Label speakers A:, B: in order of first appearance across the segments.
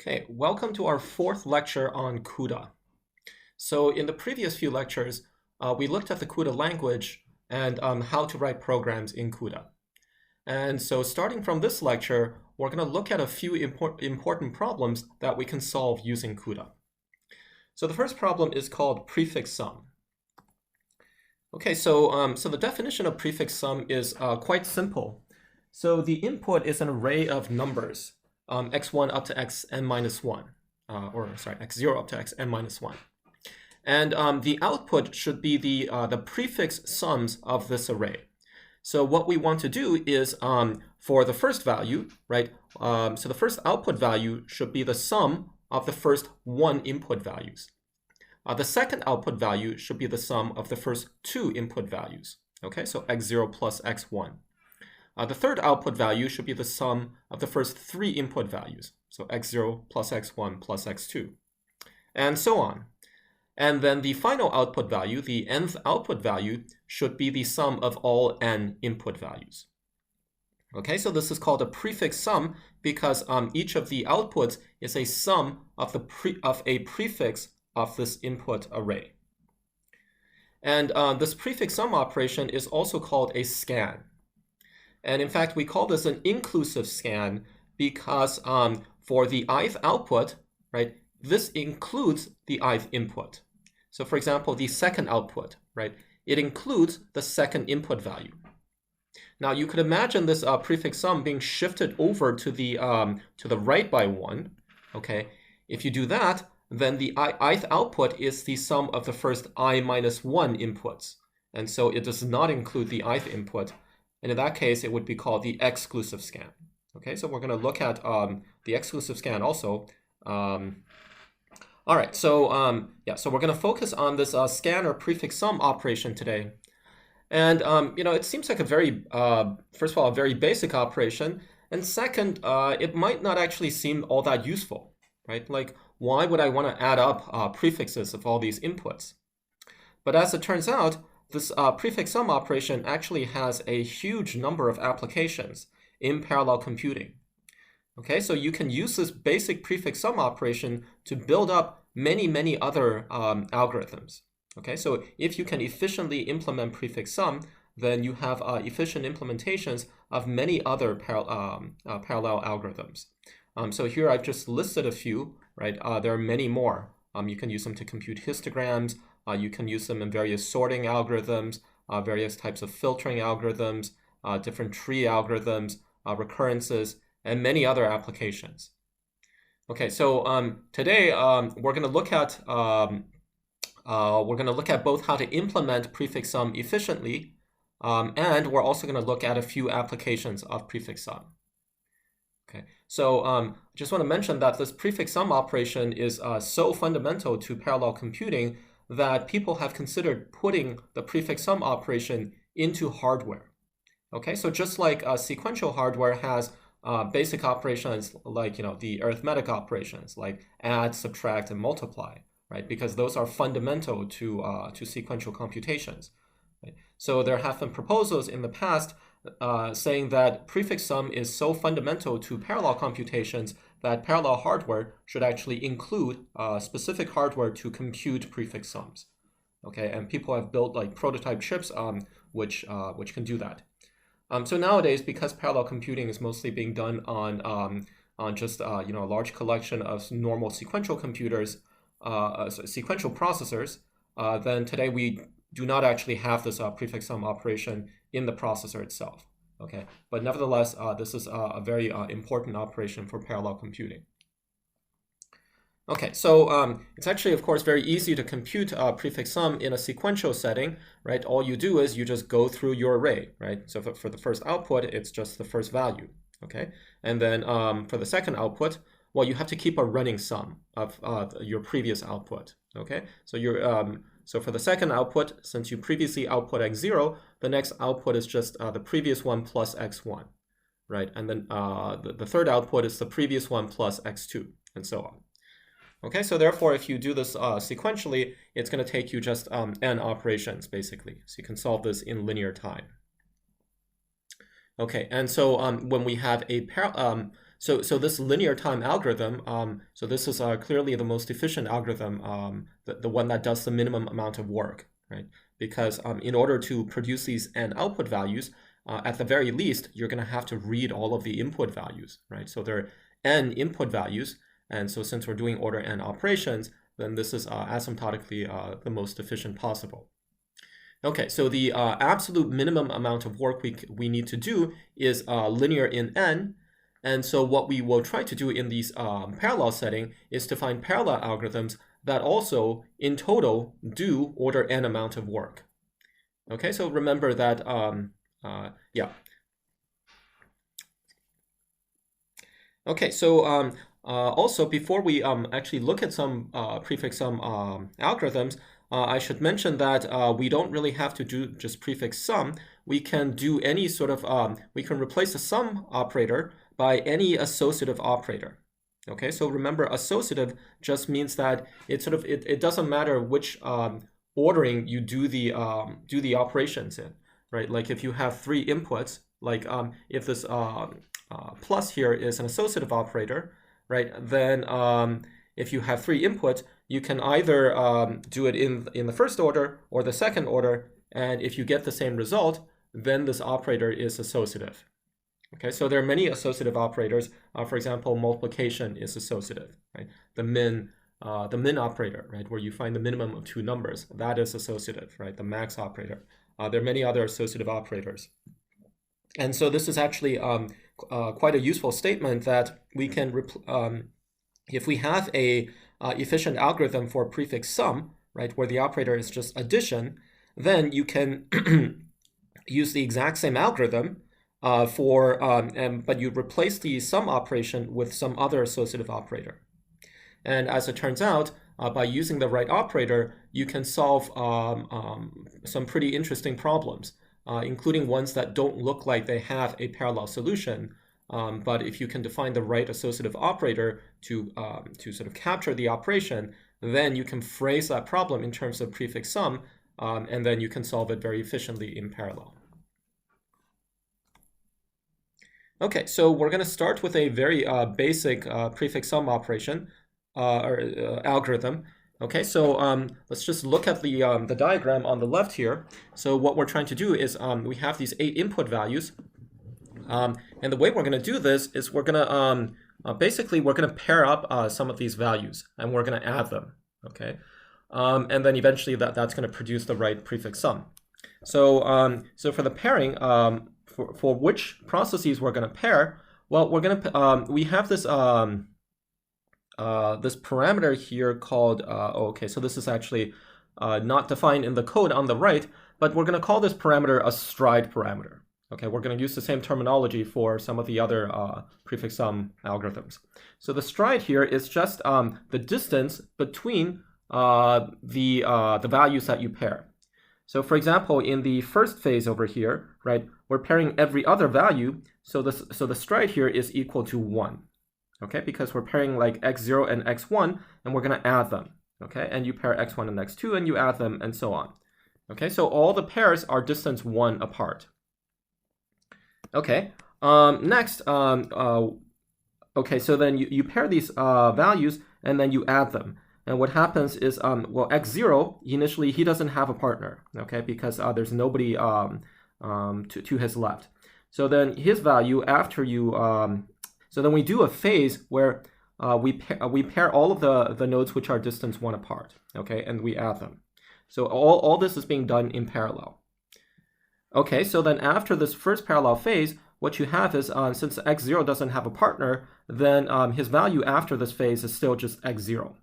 A: Okay, welcome to our fourth lecture on CUDA. So in the previous few lectures, we looked at the CUDA language and how to write programs in CUDA. And so starting from this lecture, we're going to look at a few important problems that we can solve using CUDA. So the first problem is called prefix sum. Okay, so the definition of prefix sum is quite simple. So the input is an array of numbers, x1 up to xn minus 1, x0 up to xn minus 1. And the output should be the prefix sums of this array. So what we want to do is for the first value, right? So the first output value should be the sum of the first one input values. The second output value should be the sum of the first two input values. Okay, so x0 plus x1. The third output value should be the sum of the first three input values. So x0 plus x1 plus x2, and so on. And then the final output value, the nth output value, should be the sum of all n input values. Okay, so this is called a prefix sum because each of the outputs is a sum of a prefix of this input array. And this prefix sum operation is also called a scan. And in fact, we call this an inclusive scan because for the ith output, right, this includes the ith input. So for example, the second output, right, it includes the second input value. Now you could imagine this prefix sum being shifted over to the right by 1. Okay, if you do that, then the ith output is the sum of the first I minus 1 inputs. And so it does not include the ith input. And in that case, it would be called the exclusive scan. Okay, so we're going to look at the exclusive scan also. All right, so so we're going to focus on this scan or prefix sum operation today. And it seems like a very, first of all, a very basic operation. And second, it might not actually seem all that useful, right? Like, why would I want to add up prefixes of all these inputs? But as it turns out, this prefix sum operation actually has a huge number of applications in parallel computing. Okay, so you can use this basic prefix sum operation to build up many other algorithms. Okay, so if you can efficiently implement prefix sum, then you have efficient implementations of many other parallel algorithms. So here I've just listed a few, right? There are many more. You can use them to compute histograms. You can use them in various sorting algorithms, various types of filtering algorithms, different tree algorithms, recurrences, and many other applications. Okay, so today we're going to look at both how to implement prefix sum efficiently, and we're also going to look at a few applications of prefix sum. Okay, so just want to mention that this prefix sum operation is so fundamental to parallel computing that people have considered putting the prefix sum operation into hardware. Okay, so just like sequential hardware has basic operations like the arithmetic operations like add, subtract, and multiply, right? Because those are fundamental to sequential computations. Right? So there have been proposals in the past saying that prefix sum is so fundamental to parallel computations that parallel hardware should actually include specific hardware to compute prefix sums. Okay, and people have built like prototype chips which can do that. So nowadays, because parallel computing is mostly being done on just a large collection of normal sequential computers, sequential processors, then today we do not actually have this prefix sum operation in the processor itself. Okay, but nevertheless, this is a very important operation for parallel computing. Okay, so it's actually, of course, very easy to compute prefix sum in a sequential setting, right? All you do is you just go through your array, right? So for the first output, it's just the first value, okay? And then for the second output, well, you have to keep a running sum of your previous output, okay? So so for the second output, since you previously output x0, the next output is just the previous one plus x1, right? And then the third output is the previous one plus x2, and so on. Okay, so therefore, if you do this sequentially, it's going to take you just n operations, basically. So you can solve this in linear time. Okay, and so when we have a So this linear time algorithm, so this is clearly the most efficient algorithm, the one that does the minimum amount of work, right? Because in order to produce these n output values, at the very least, you're going to have to read all of the input values, right? So there are n input values, and so since we're doing order n operations, then this is asymptotically the most efficient possible. Okay, so the absolute minimum amount of work we need to do is linear in n. And so what we will try to do in these parallel setting is to find parallel algorithms that also, in total, do order n amount of work. Okay, so remember that, yeah. Okay, so also before we actually look at some prefix sum algorithms, I should mention that we don't really have to do just prefix sum. We can do any sort of, we can replace the sum operator by any associative operator. Okay, so remember, associative just means that it doesn't matter which ordering you do the operations in, right? Like if you have 3 inputs, like if this plus here is an associative operator, right? Then if you have 3 inputs, you can either do it in the first order or the second order, and if you get the same result, then this operator is associative. Okay, so there are many associative operators. For example, multiplication is associative, right? The min operator, right, where you find the minimum of 2 numbers, that is associative, right? The max operator. There are many other associative operators. And so this is actually quite a useful statement that we can, if we have a efficient algorithm for prefix sum, right, where the operator is just addition, then you can use the exact same algorithm but you replace the sum operation with some other associative operator. And as it turns out, by using the right operator, you can solve some pretty interesting problems, including ones that don't look like they have a parallel solution. But if you can define the right associative operator to sort of capture the operation, then you can phrase that problem in terms of prefix sum, and then you can solve it very efficiently in parallel. Okay, so we're going to start with a very basic prefix sum operation or algorithm. Okay, so let's just look at the diagram on the left here. So what we're trying to do is we have these 8 input values. And the way we're going to do this is we're going to basically we're going to pair up some of these values and we're going to add them. Okay, and then eventually that's going to produce the right prefix sum. So so for the pairing, for which processes we're going to pair, well, we're going to we have this this parameter here called okay, so this is actually not defined in the code on the right, but we're going to call this parameter a stride parameter. Okay, we're going to use the same terminology for some of the other prefix sum algorithms. So the stride here is just the distance between the values that you pair. So for example, in the first phase over here, right, we're pairing every other value. So the stride here is equal to 1. Okay, because we're pairing like x0 and x1, and we're going to add them. Okay, and you pair x1 and x2, and you add them, and so on. Okay, so all the pairs are distance 1 apart. Okay, next, okay, so then you pair these values, and then you add them. And what happens is, well, x0, initially, he doesn't have a partner, okay, because there's nobody to his left. So then his value after you, so then we do a phase where we pair all of the nodes which are distance 1 apart, okay, and we add them. So all this is being done in parallel. Okay, so then after this first parallel phase, what you have is, since x0 doesn't have a partner, then his value after this phase is still just x0.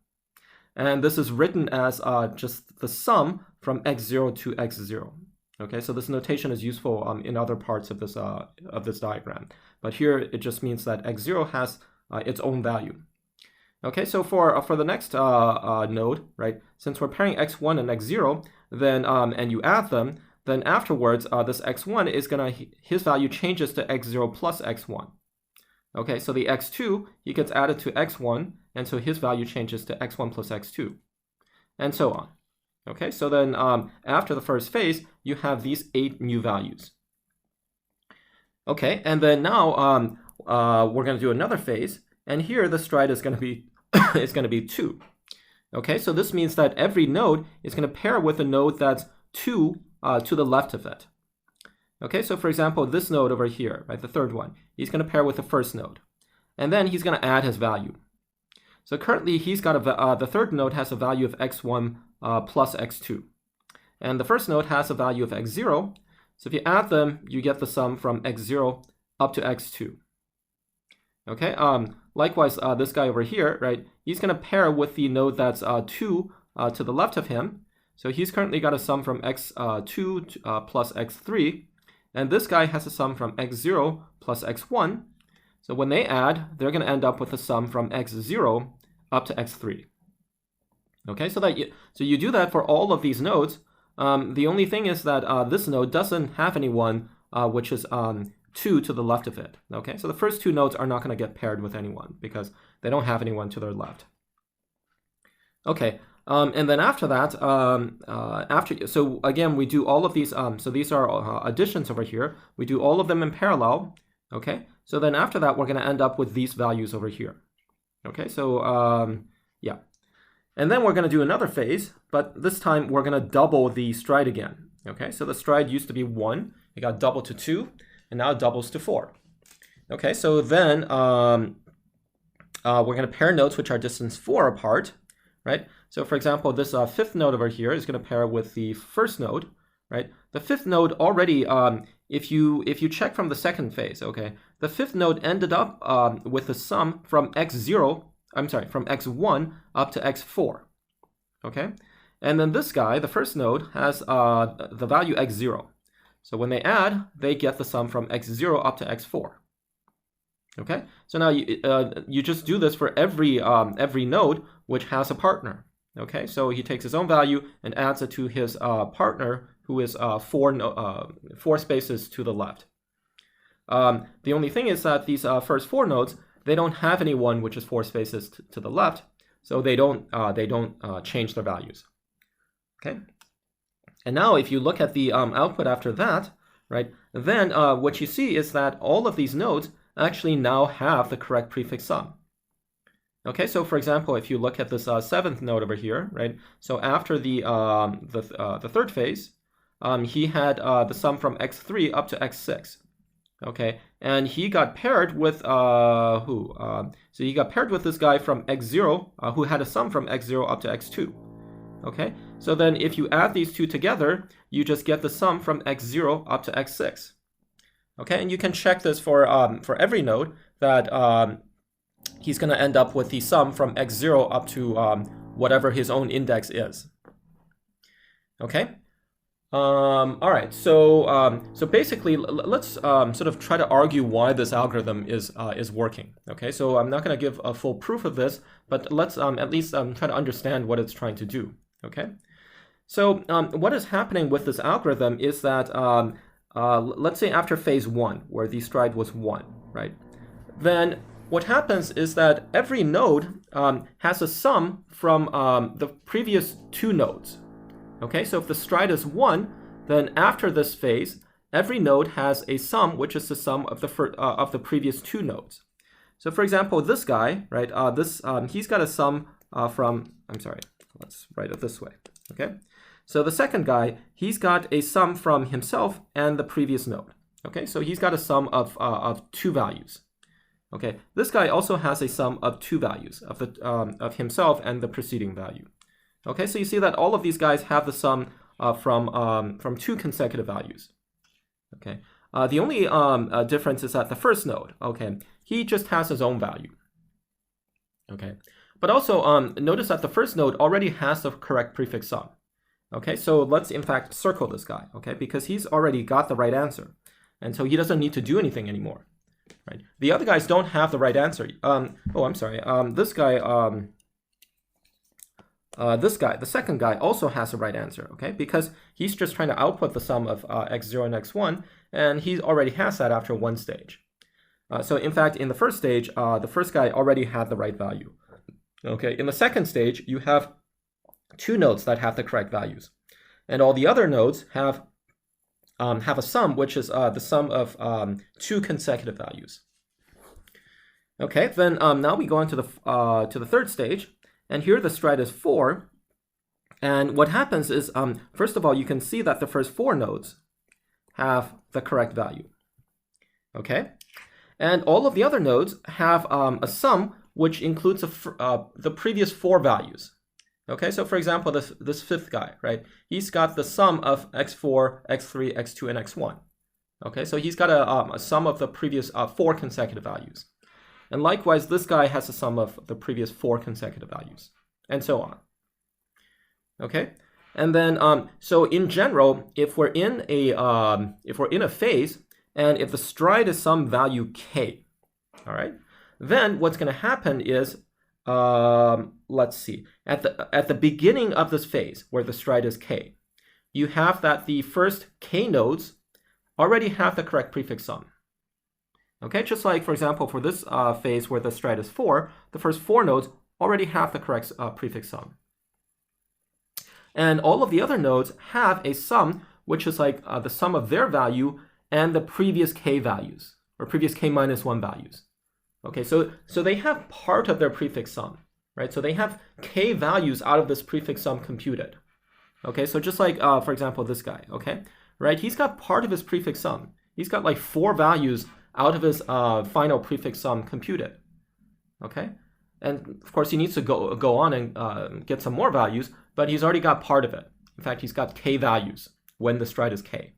A: And this is written as just the sum from x0 to x0. Okay, so this notation is useful in other parts of this diagram. But here it just means that x0 has its own value. Okay, so for the next node, right, since we're pairing x1 and x0, then and you add them, then afterwards this x1 is his value changes to x0 plus x1. Okay, so the x2, he gets added to x1, and so his value changes to x1 plus x2, and so on. Okay, so then after the first phase, you have these 8 new values. Okay, and then now we're going to do another phase, and here the stride is going to be is going to be 2. Okay, so this means that every node is going to pair with a node that's 2 to the left of it. Okay, so for example, this node over here, right, the third one, he's going to pair with the first node, and then he's going to add his value. So currently, he's got the third node has a value of x1 plus x2, and the first node has a value of x0. So if you add them, you get the sum from x0 up to x2. Okay. Likewise, this guy over here, right, he's going to pair with the node that's 2 to the left of him. So he's currently got a sum from x2 plus x3. And this guy has a sum from x0 plus x1. So when they add, they're going to end up with a sum from x0 up to x3. Okay, so you do that for all of these nodes. The only thing is that this node doesn't have anyone which is 2 to the left of it. Okay, so the first 2 nodes are not going to get paired with anyone because they don't have anyone to their left. Okay, and then after that, so again, we do all of these, so these are additions over here. We do all of them in parallel. Okay, so then after that, we're going to end up with these values over here. Okay, so yeah. And then we're going to do another phase, but this time we're going to double the stride again. Okay, so the stride used to be 1, it got doubled to 2, and now it doubles to 4. Okay, so then we're going to pair nodes which are distance 4 apart, right? So for example, this fifth node over here is going to pair with the first node, right? The fifth node already, if you check from the second phase, okay, the fifth node ended up with a sum from x0, from x1 up to x4, okay? And then this guy, the first node, has the value x0. So when they add, they get the sum from x0 up to x4. Okay, so now you just do this for every node which has a partner. Okay, so he takes his own value and adds it to his partner, who is 4 spaces to the left. The only thing is that these first 4 nodes, they don't have anyone which is 4 spaces to the left, so they don't change their values. Okay, and now if you look at the output after that, right, then what you see is that all of these nodes actually now have the correct prefix sum. Okay, so for example, if you look at this 7th node over here, right, so after the third phase, he had the sum from x3 up to x6. Okay, and he got paired with who? So he got paired with this guy from x0, who had a sum from x0 up to x2. Okay, so then if you add these two together, you just get the sum from x0 up to x6. Okay, and you can check this for every node that he's going to end up with the sum from x0 up to whatever his own index is. Okay. All right. So so basically, let's sort of try to argue why this algorithm is working. Okay. So I'm not going to give a full proof of this, but let's at least try to understand what it's trying to do. Okay. So what is happening with this algorithm is that let's say after phase 1, where the stride was 1, right? Then what happens is that every node has a sum from the previous 2 nodes. Okay, so if the stride is 1, then after this phase, every node has a sum which is the sum of the previous 2 nodes. So for example, this guy, right? He's got a sum from. I'm sorry. Let's write it this way. Okay. So the second guy, he's got a sum from himself and the previous node. Okay, so he's got a sum of 2 values. Okay, this guy also has a sum of 2 values of himself and the preceding value. Okay, so you see that all of these guys have the sum from 2 consecutive values. Okay, the only difference is that the first node, okay, he just has his own value. Okay, but also notice that the first node already has the correct prefix sum. Okay, so let's in fact circle this guy, okay, because he's already got the right answer, and so he doesn't need to do anything anymore. Right? The other guys don't have the right answer. Oh, I'm sorry. This guy, the second guy also has the right answer, okay? Because he's just trying to output the sum of x0 and x1, and he already has that after 1 stage. So in fact, in the first stage, the first guy already had the right value. Okay, in the second stage, you have 2 nodes that have the correct values, and all the other nodes have a sum which is the sum of 2 consecutive values. Okay, then now we go on to the third stage, and here the stride is 4. And what happens is, first of all, you can see that the first 4 nodes have the correct value. Okay, and all of the other nodes have a sum which includes the previous 4 values. Okay, so for example, this fifth guy, right? He's got the sum of x4, x3, x2, and x1. Okay, so he's got a sum of the previous 4 consecutive values. And likewise, this guy has a sum of the previous 4 consecutive values, and so on. Okay, and then so in general, if we're in a phase, and if the stride is some value k, all right, then what's going to happen is, let's see, at the beginning of this phase where the stride is k, you have that the first k nodes already have the correct prefix sum. Okay, just like, for example, for this phase where the stride is 4, the first 4 nodes already have the correct prefix sum. And all of the other nodes have a sum, which is like the sum of their value and the previous k values, or previous k minus 1 values. Okay, so they have part of their prefix sum, right? So they have k values out of this prefix sum computed. Okay, so just like, for example, this guy, okay, right? He's got part of his prefix sum. He's got like 4 values out of his final prefix sum computed. Okay, and of course he needs to go on and get some more values, but he's already got part of it. In fact, he's got k values when the stride is k.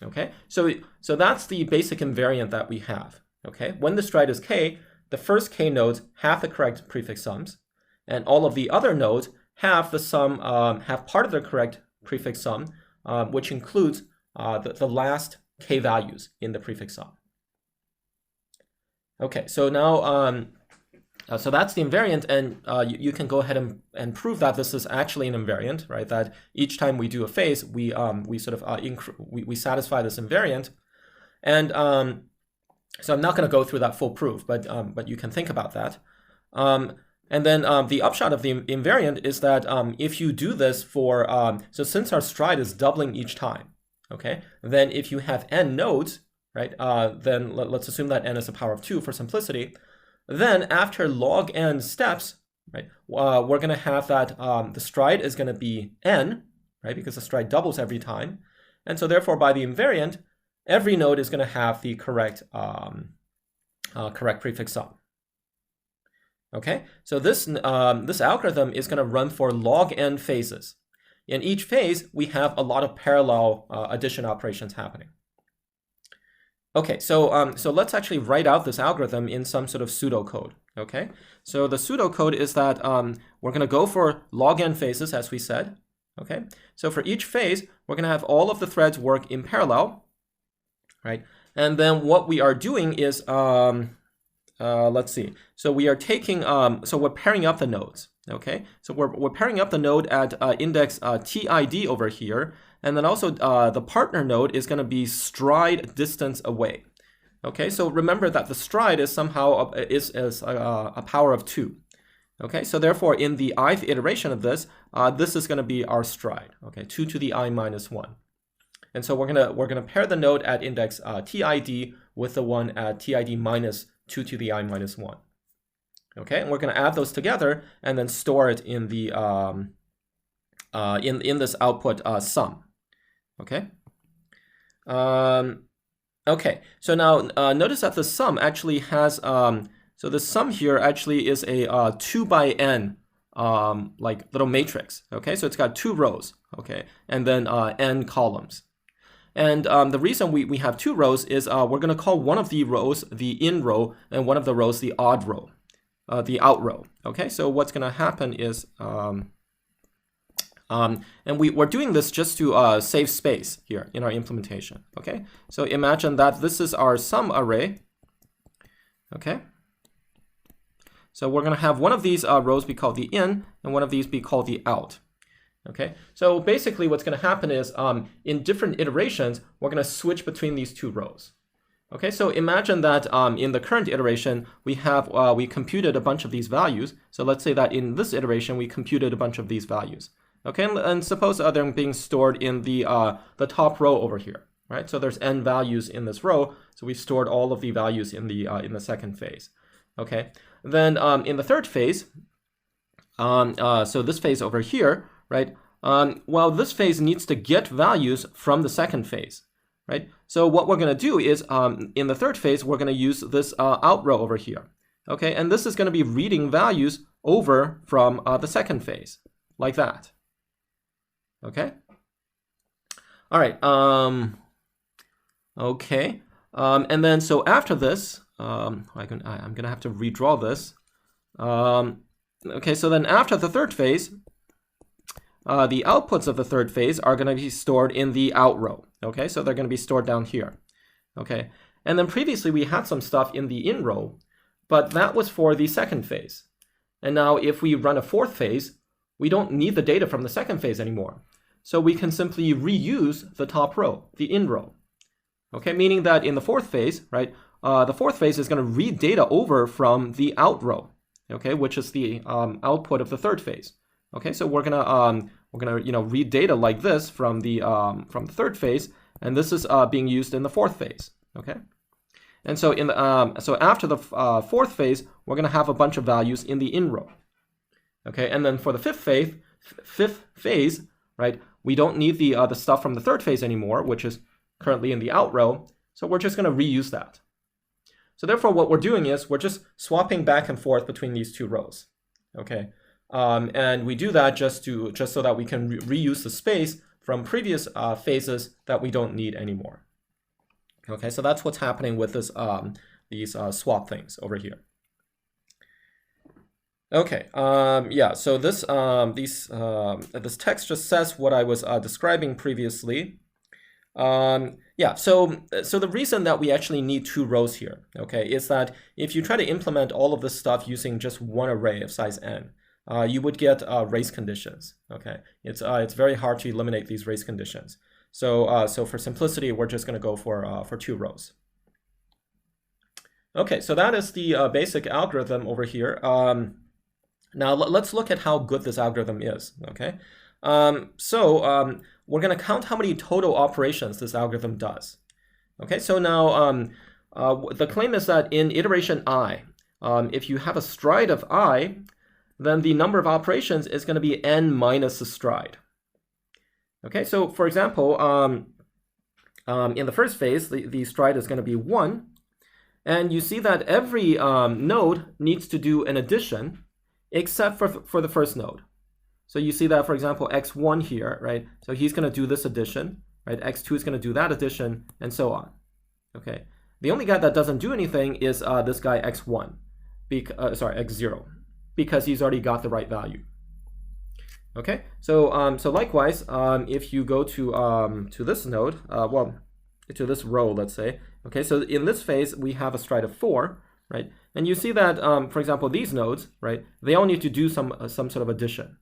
A: Okay, so that's the basic invariant that we have. Okay, when the stride is k, the first k nodes have the correct prefix sums, and all of the other nodes have the sum, have part of their correct prefix sum, which includes the last k values in the prefix sum. Okay, so now, so that's the invariant, and you can go ahead and prove that this is actually an invariant, right? That each time we do a phase, we sort of we satisfy this invariant, and so I'm not going to go through that full proof, but you can think about that. And then the upshot of the invariant is that if you do this for so since our stride is doubling each time, okay, then if you have n nodes, right, then let's assume that n is the power of 2 for simplicity. Then after log n steps, right, we're going to have that the stride is going to be n, right, because the stride doubles every time. And so therefore, by the invariant, every node is going to have the correct correct prefix sum. Okay, so this algorithm is going to run for log n phases. In each phase, we have a lot of parallel addition operations happening. Okay, so so let's actually write out this algorithm in some sort of pseudocode. Okay, so the pseudocode is that we're going to go for log n phases, as we said. Okay, so for each phase, we're going to have all of the threads work in parallel, right? And then what we are doing is, let's see. So we are taking, so we're pairing up the nodes. Okay, so we're pairing up the node at index TID over here. And then also the partner node is going to be stride distance away. Okay, so remember that the stride is somehow is a power of 2. Okay, so therefore in the ith iteration of this, this is going to be our stride. Okay, 2 to the I minus 1. And so we're gonna pair the node at index TID with the one at TID minus 2 to the I minus 1. Okay, and we're going to add those together and then store it in the in this output sum. Okay. Okay. So now notice that the sum actually has so the sum here actually is a 2 by n like little matrix. Okay, so it's got 2 rows. Okay, and then n columns. And the reason we have 2 rows is we're going to call one of the rows the in row and one of the rows the odd row, the out row. Okay, so what's going to happen is and we're doing this just to save space here in our implementation. Okay, so imagine that this is our sum array. Okay, so we're going to have one of these rows be called the in and one of these be called the out. Okay, so basically what's going to happen is in different iterations, we're going to switch between these 2 rows. Okay, so imagine that in the current iteration, we have we computed a bunch of these values. So let's say that in this iteration, we computed a bunch of these values. Okay, and suppose they're being stored in the top row over here, right? So there's n values in this row, so we've stored all of the values in the second phase. Okay, then in the third phase, so this phase over here, right? Well, this phase needs to get values from the second phase, right? So what we're going to do is in the third phase, we're going to use this out row over here. Okay, and this is going to be reading values over from the second phase, like that. Okay. All right. Okay. And then so after this, I'm gonna have to redraw this. Okay. So then after the third phase, the outputs of the third phase are going to be stored in the out row. Okay. So they're going to be stored down here. Okay. And then previously we had some stuff in the in row, but that was for the second phase. And now if we run a fourth phase, we don't need the data from the second phase anymore. So we can simply reuse the top row, the in row. Okay, meaning that in the fourth phase, right, the fourth phase is going to read data over from the out row, okay, which is the output of the third phase. Okay, so we're gonna read data like this from the third phase, and this is being used in the fourth phase. Okay, and so so after the fourth phase, we're gonna have a bunch of values in the in row. Okay, and then for the fifth phase, right, we don't need the stuff from the third phase anymore, which is currently in the out row, so we're just going to reuse that. So therefore, what we're doing is we're just swapping back and forth between these two rows. Okay, and we do that just so that we can reuse the space from previous phases that we don't need anymore. Okay, so that's what's happening with this these swap things over here. Okay, yeah, so this this text just says what I was describing previously. Yeah, so the reason that we actually need two rows here, okay, is that if you try to implement all of this stuff using just one array of size n, you would get race conditions. Okay, it's very hard to eliminate these race conditions. So so for simplicity, we're just going to go for two rows. Okay, so that is the basic algorithm over here. Now let's look at how good this algorithm is. Okay, we're going to count how many total operations this algorithm does. Okay, so now the claim is that in iteration I, if you have a stride of I, then the number of operations is going to be n minus the stride. Okay, so for example, in the first phase, the stride is going to be 1, and you see that every node needs to do an addition except for the first node. So you see that, for example, x1 here, right? So he's going to do this addition, right? x2 is going to do that addition, and so on. Okay. The only guy that doesn't do anything is this guy x1, sorry, x0, because he's already got the right value. Okay. So so likewise, if you go to this node, well, to this row, let's say. Okay. So in this phase, we have a stride of 4, right? And you see that, for example, these nodes, right? They all need to do some sort of addition.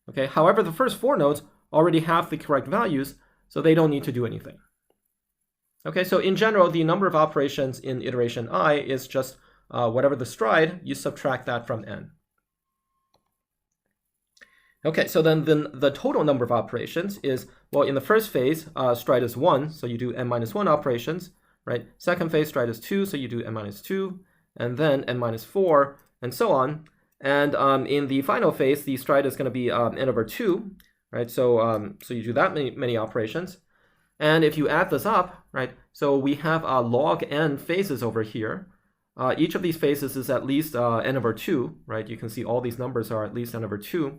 A: Okay, however, the first 4 nodes already have the correct values, so they don't need to do anything. Okay, so in general, the number of operations in iteration I is just whatever the stride, you subtract that from n. Okay, so then the total number of operations is, well, in the first phase, stride is 1, so you do n minus 1 operations, right? Second phase, stride is 2, so you do n minus 2, and then n minus 4, and so on. And in the final phase, the stride is going to be n over 2, right? So so you do that many operations. And if you add this up, right, so we have log n phases over here. Each of these phases is at least n over 2, right? You can see all these numbers are at least n over 2.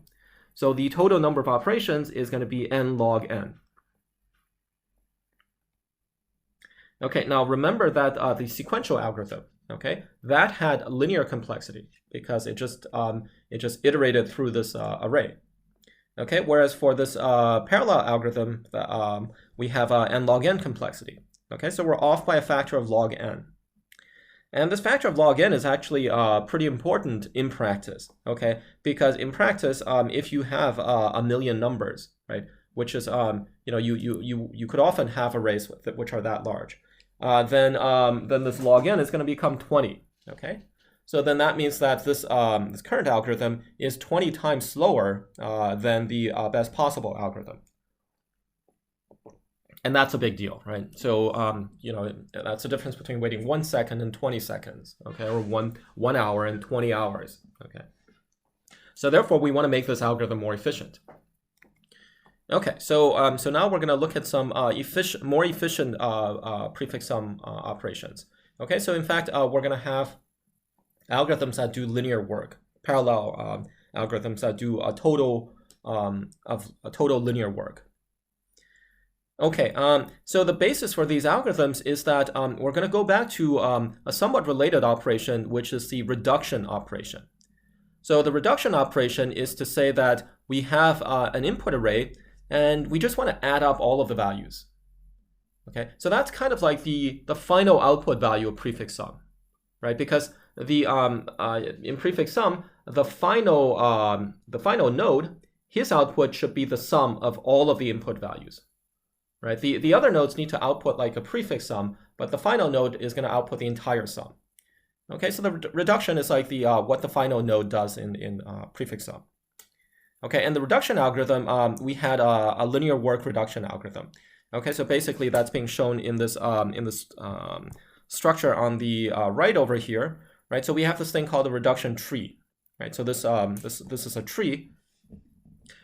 A: So the total number of operations is going to be n log n. Okay, now remember that the sequential algorithm, okay, that had linear complexity because it just iterated through this array. Okay, whereas for this parallel algorithm, we have n log n complexity. Okay, so we're off by a factor of log n. And this factor of log n is actually pretty important in practice, okay? Because in practice, if you have a million numbers, right, which is you know, you could often have arrays which are that large, then this log n is going to become 20, okay? So then that means that this this current algorithm is 20 times slower than the best possible algorithm. And that's a big deal, right? So, you know, that's the difference between waiting 1 second and 20 seconds, okay, or one hour and 20 hours, okay. So therefore, we want to make this algorithm more efficient. Okay, so so now we're going to look at some more efficient prefix sum operations. Okay, so in fact, we're going to have algorithms that do linear work, parallel algorithms that do a total linear work. Okay, so the basis for these algorithms is that we're going to go back to a somewhat related operation, which is the reduction operation. So the reduction operation is to say that we have an input array, and we just want to add up all of the values. Okay, so that's kind of like the final output value of prefix sum, right? Because the in prefix sum, the final node, his output should be the sum of all of the input values, right? The other nodes need to output like a prefix sum, but the final node is going to output the entire sum. Okay, so the reduction is like the what the final node does in prefix sum. Okay, and the reduction algorithm, we had a linear work reduction algorithm. Okay, so basically that's being shown in this structure on the right over here, right? So we have this thing called a reduction tree, right? So this this is a tree,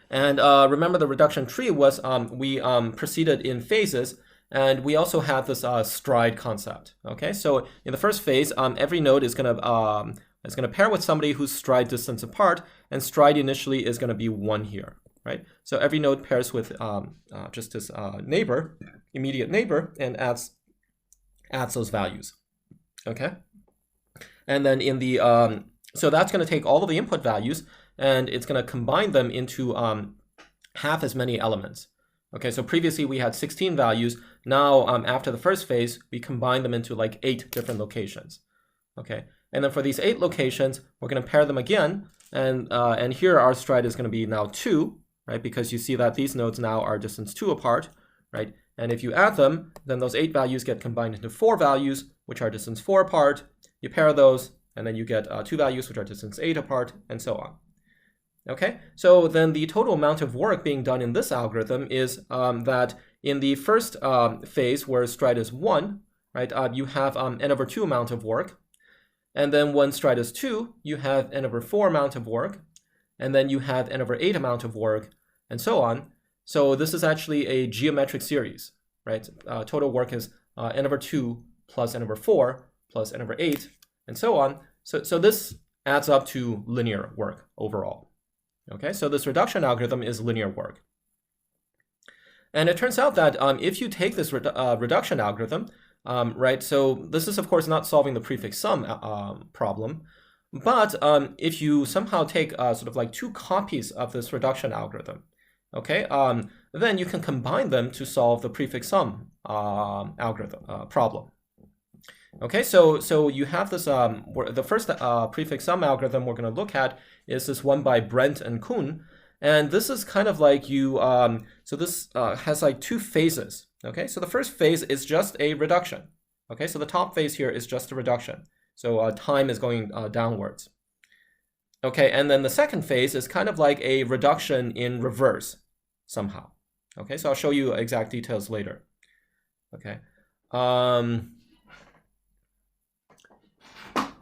A: and remember the reduction tree was we proceeded in phases, and we also have this stride concept. Okay, so in the first phase, every node is going to pair with somebody who's stride distance apart, and stride initially is going to be 1 here, right? So every node pairs with just this neighbor, immediate neighbor, and adds those values. Okay, and then in the so that's going to take all of the input values, and it's going to combine them into half as many elements. Okay, so previously we had 16 values. Now after the first phase, we combine them into like 8 different locations. Okay, and then for these 8 locations, we're going to pair them again, and here our stride is going to be now 2, right? Because you see that these nodes now are distance 2 apart, right? And if you add them, then those 8 values get combined into 4 values, which are distance 4 apart. You pair those, and then you get 2 values, which are distance 8 apart, and so on. Okay, so then the total amount of work being done in this algorithm is that in the first phase, where stride is 1, right, you have n over 2 amount of work. And then when stride is 2, you have n over 4 amount of work. And then you have n over 8 amount of work, and so on. So this is actually a geometric series, right? Total work is n over 2 plus n over 4 plus n over 8, and so on. So this adds up to linear work overall. Okay, so this reduction algorithm is linear work. And it turns out that if you take this reduction algorithm, right, so this is of course not solving the prefix sum problem, but if you somehow take sort of like 2 copies of this reduction algorithm, okay, then you can combine them to solve the prefix sum algorithm problem. Okay, so you have this, the first prefix sum algorithm we're going to look at is this one by Brent and Kuhn. And this is kind of like you, so this has like 2 phases. Okay, so the first phase is just a reduction. Okay, so the top phase here is just a reduction. So time is going downwards. Okay, and then the second phase is kind of like a reduction in reverse somehow. Okay, so I'll show you exact details later. Okay.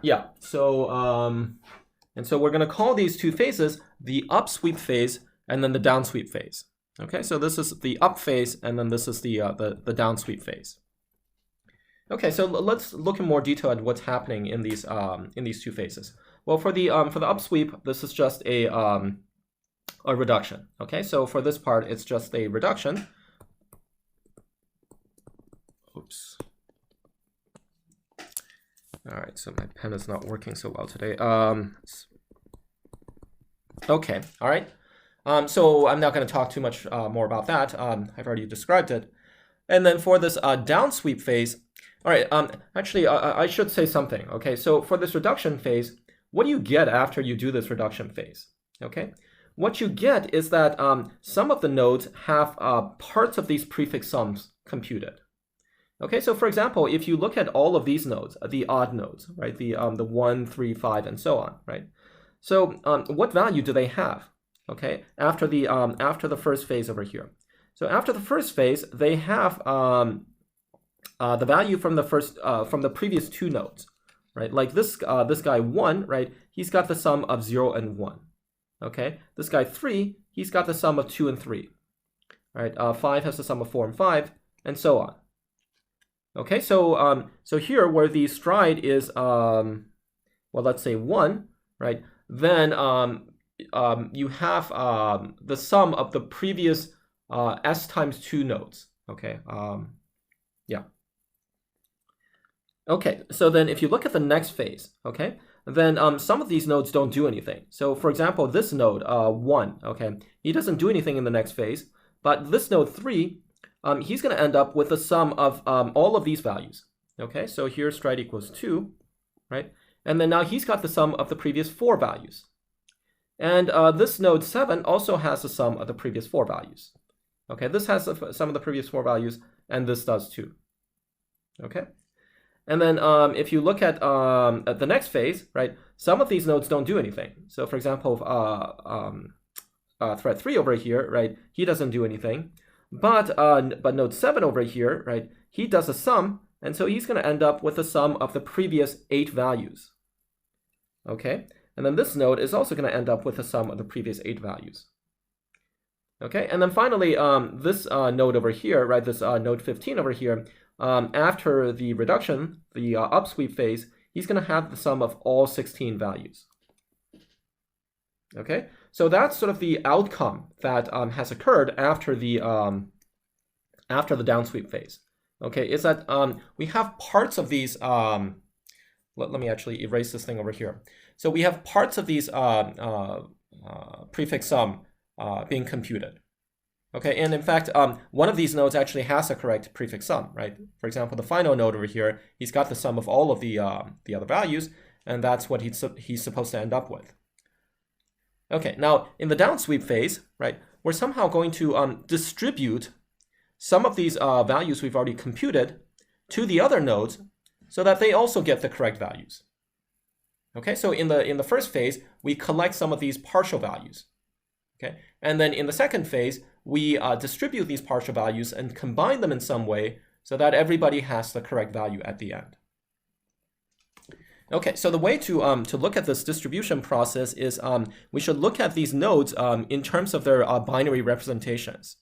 A: Yeah, so and so we're going to call these 2 phases the upsweep phase and then the downsweep phase. Okay, so this is the up phase, and then this is the downsweep phase. Okay, so let's look in more detail at what's happening in these 2 phases. Well, for the upsweep, this is just a reduction. Okay, so for this part, it's just a reduction. Oops. All right, so my pen is not working so well today. Okay, all right. So I'm not going to talk too much more about that. I've already described it. And then for this downsweep phase, all right, actually, I should say something. Okay, so for this reduction phase, what do you get after you do this reduction phase? Okay, what you get is that some of the nodes have parts of these prefix sums computed. Okay, so for example, if you look at all of these nodes, the odd nodes, right, the 1, 3, 5, and so on, right? So what value do they have? Okay, after the first phase over here. So after the first phase, they have the value from the previous two nodes, right? Like this guy 1, right? He's got the sum of 0 and 1. Okay, this guy 3, he's got the sum of 2 and 3. All right, 5 has the sum of 4 and 5, and so on. Okay, so so here where the stride is well, let's say 1, right? Then you have the sum of the previous s times 2 nodes. Okay, yeah. Okay, so then if you look at the next phase, okay, then some of these nodes don't do anything. So for example, this node 1, okay, he doesn't do anything in the next phase, but this node 3, he's going to end up with the sum of all of these values. Okay, so here stride equals 2, right? And then now he's got the sum of the previous 4 values. And this node 7 also has the sum of the previous 4 values. Okay, this has the sum of the previous 4 values, and this does too. Okay. And then if you look at the next phase, right, some of these nodes don't do anything. So for example, thread 3 over here, right, he doesn't do anything. But node 7 over here, right, he does a sum, and so he's going to end up with the sum of the previous 8 values. Okay, and then this node is also going to end up with the sum of the previous 8 values. Okay, and then finally, this node over here, right, this node 15 over here, after the reduction, the upsweep phase, he's going to have the sum of all 16 values. Okay, so that's sort of the outcome that has occurred after the downsweep phase. Okay, is that we have parts of these. Let me actually erase this thing over here. So we have parts of these prefix sum being computed. Okay, and in fact, one of these nodes actually has a correct prefix sum, right? For example, the final node over here, he's got the sum of all of the other values, and that's what he's supposed to end up with. Okay, now in the downsweep phase, right, we're somehow going to distribute some of these values we've already computed to the other nodes so that they also get the correct values. Okay, so in the first phase, we collect some of these partial values. Okay, and then in the second phase, we distribute these partial values and combine them in some way so that everybody has the correct value at the end. Okay, so the way to look at this distribution process is we should look at these nodes in terms of their binary representations.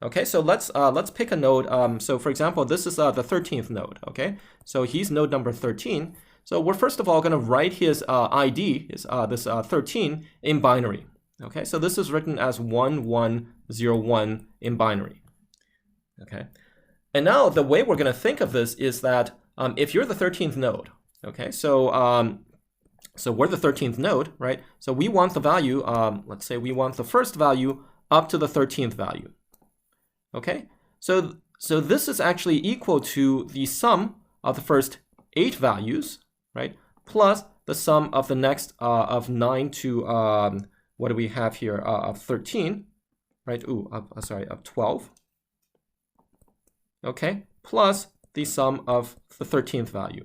A: Okay, so let's pick a node. So for example, this is the 13th node. Okay, so he's node number 13. So we're first of all going to write his ID, this 13, in binary. Okay, so this is written as 1101 in binary. Okay, and now the way we're going to think of this is that if you're the 13th node, okay, so so we're the 13th node, right? So we want the value, let's say we want the first value up to the 13th value. Okay, so this is actually equal to the sum of the first 8 values, right, plus the sum of the next of 9 to what do we have here? Of 13, right? Of 12. Okay, plus the sum of the 13th value.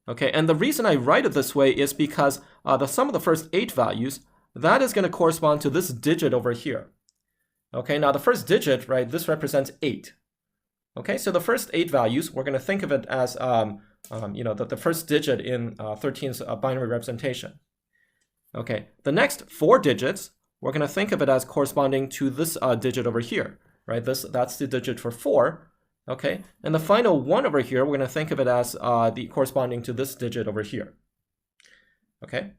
A: Okay, and the reason I write it this way is because the sum of the first 8 values, that is going to correspond to this digit over here. Okay, now the first digit, right, this represents 8. Okay, so the first 8 values, we're going to think of it as, you know, the first digit in 13's binary representation. Okay, the next 4 digits, we're going to think of it as corresponding to this digit over here, right? That's the digit for 4. Okay, and the final 1 over here, we're going to think of it as the corresponding to this digit over here. Okay,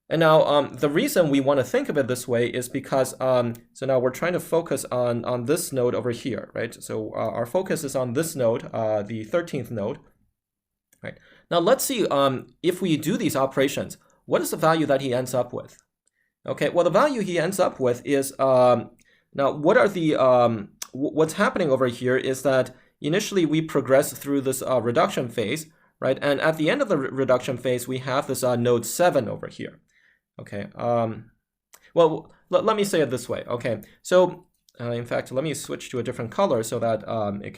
A: and now the reason we want to think of it this way is because so now we're trying to focus on this node over here, right? So our focus is on this node, the 13th node. Right, now let's see if we do these operations, what is the value that he ends up with? Okay, well, the value he ends up with is, now what are the, what's happening over here is that initially we progress through this reduction phase, right? And at the end of the reduction phase, we have this node 7 over here. Okay, well, let me say it this way. Okay, so in fact, let me switch to a different color so that we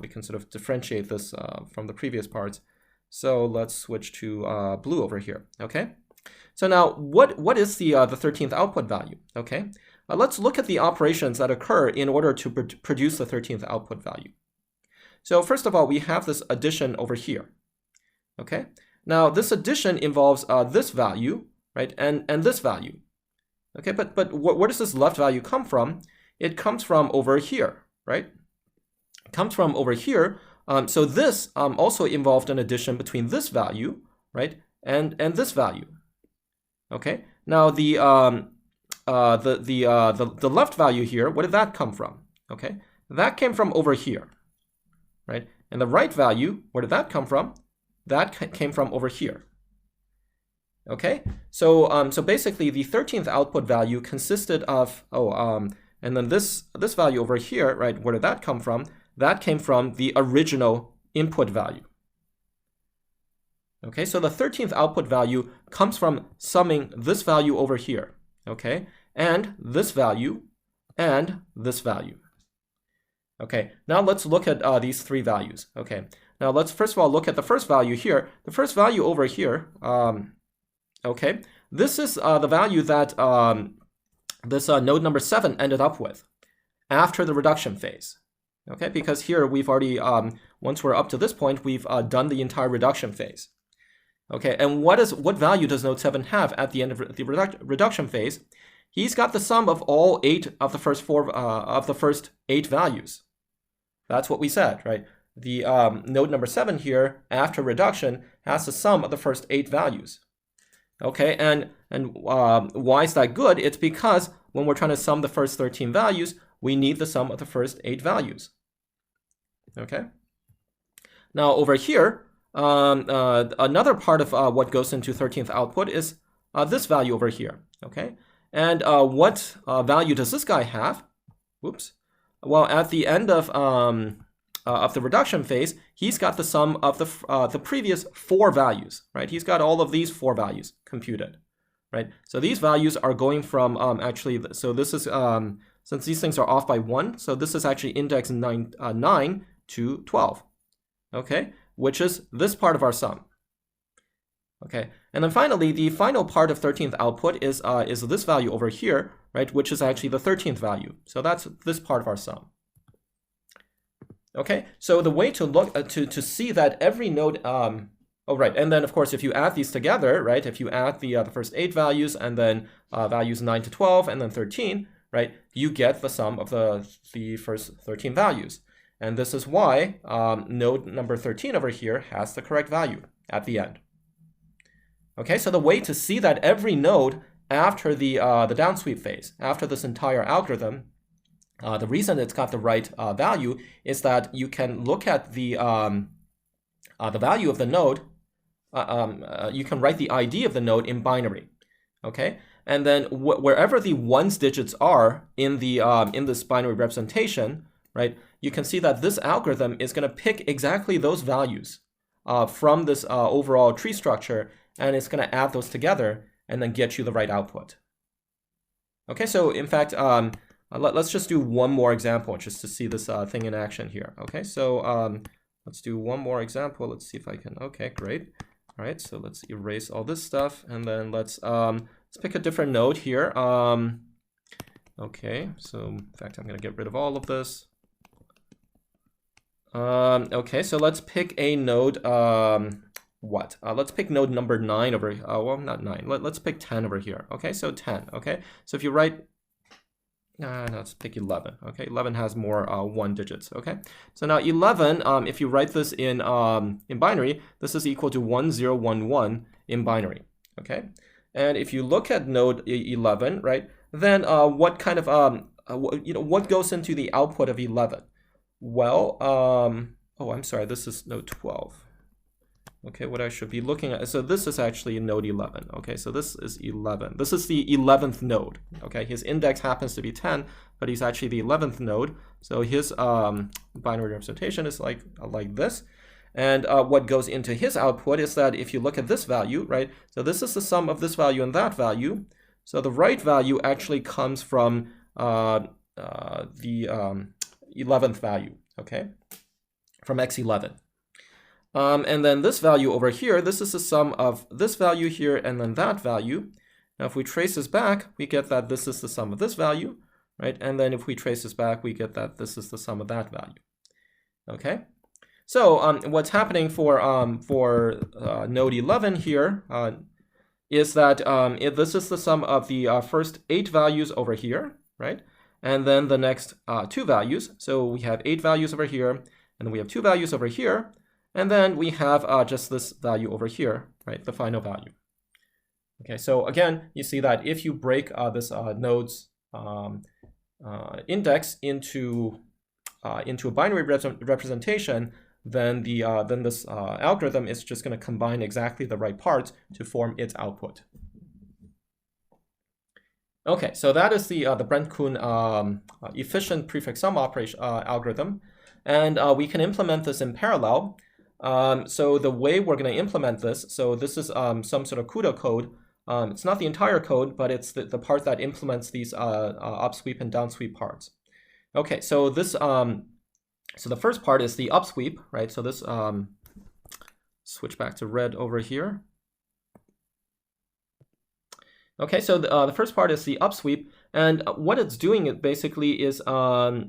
A: can sort of differentiate this from the previous parts. So let's switch to blue over here. Okay, so now what is the 13th output value? Okay, let's look at the operations that occur in order to produce the 13th output value. So first of all, we have this addition over here. Okay, now this addition involves this value, right, and this value. Okay, but where does this left value come from? It comes from over here, right? It comes from over here. So this also involved an addition between this value, right, and this value. Okay, now the left value here, where did that come from? Okay, that came from over here, right? And the right value, where did that come from? That came from over here. Okay, so so basically the 13th output value consisted of and then this value over here, right? Where did that come from? That came from the original input value. Okay, so the 13th output value comes from summing this value over here, okay, and this value and this value. Okay, now let's look at these three values. Okay, now let's first of all look at the first value here. The first value over here, okay, this is the value that this node number 7 ended up with after the reduction phase. Okay, because here we've already, once we're up to this point, we've done the entire reduction phase. Okay, and what value does node 7 have at the end of the reduction phase? He's got the sum of all 8 of the first 8 values. That's what we said, right? The node number 7 here, after reduction, has the sum of the first 8 values. Okay, and why is that good? It's because when we're trying to sum the first 13 values, we need the sum of the first 8 values. Okay. Now over here, another part of what goes into 13th output is this value over here. Okay, and what value does this guy have? Whoops. Well, at the end of the reduction phase, he's got the sum of the previous 4 values, right? He's got all of these 4 values computed, right? So these values are going from actually, so this is since these things are off by 1, so this is actually index 9 to 12, okay, which is this part of our sum. Okay, and then finally, the final part of 13th output is this value over here, right, which is actually the 13th value. So that's this part of our sum. Okay, so the way to look to see that every node, oh right, and then of course if you add these together, right, if you add the first 8 values and then values 9 to 12 and then 13, right, you get the sum of the first 13 values. And this is why node number 13 over here has the correct value at the end. Okay, so the way to see that every node after the downsweep phase, after this entire algorithm, the reason it's got the right value is that you can look at the value of the node. You can write the ID of the node in binary. Okay, and then wherever the ones digits are in the in this binary representation, right, you can see that this algorithm is going to pick exactly those values from this overall tree structure, and it's going to add those together and then get you the right output. Okay, so in fact, let's just do one more example just to see this thing in action here. Okay, so let's do one more example. Let's see if I can. Okay, great. All right, so let's erase all this stuff, and then let's pick a different node here. Okay, so in fact, I'm going to get rid of all of this. Okay, so let's pick a node. Let's pick node number 9 over. Well, not 9. Let's pick 10 over here. Okay, so 10. Okay, so if you write. Let's pick 11. Okay, 11 has more 1 digits. Okay, so now 11, if you write this in binary, this is equal to 1011 in binary. Okay, and if you look at node 11, right, then what kind of what goes into the output of 11? Well, oh, I'm sorry, this is node 12. Okay, what I should be looking at, so this is actually node 11. Okay, so this is 11. This is the 11th node. Okay, his index happens to be 10, but he's actually the 11th node. So his binary representation is like this. And what goes into his output is that if you look at this value, right, so this is the sum of this value and that value. So the right value actually comes from the 11th value, okay, from x11. And then this value over here, this is the sum of this value here and then that value. Now, if we trace this back, we get that this is the sum of this value, right? And then if we trace this back, we get that this is the sum of that value. Okay. So what's happening for node 11 here is that this is the sum of the first 8 values over here, right? And then the next 2 values. So we have 8 values over here, and then we have 2 values over here, and then we have just this value over here, right? The final value. Okay, so again, you see that if you break this node's index into a binary representation, then this algorithm is just going to combine exactly the right parts to form its output. Okay, so that is the Brent-Kuhn efficient prefix sum operation algorithm, and we can implement this in parallel. So the way we're going to implement this, so this is some sort of CUDA code. It's not the entire code, but it's the part that implements these upsweep and downsweep parts. Okay, so this so the first part is the upsweep, right? So this switch back to red over here. Okay, so the first part is the upsweep, and what it's doing basically is well,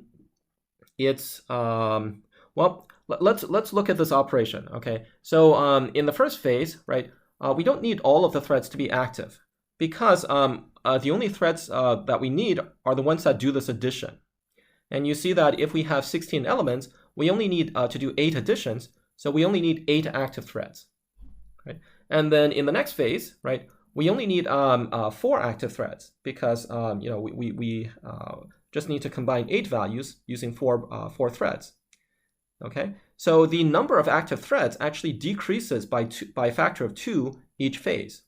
A: let's look at this operation. Okay, so in the first phase, right, we don't need all of the threads to be active because the only threads that we need are the ones that do this addition. And you see that if we have 16 elements, we only need to do 8 additions, so we only need 8 active threads. Right? And then in the next phase, right, we only need 4 active threads because you know we just need to combine 8 values using 4 threads. Okay, so the number of active threads actually decreases by a factor of 2 each phase.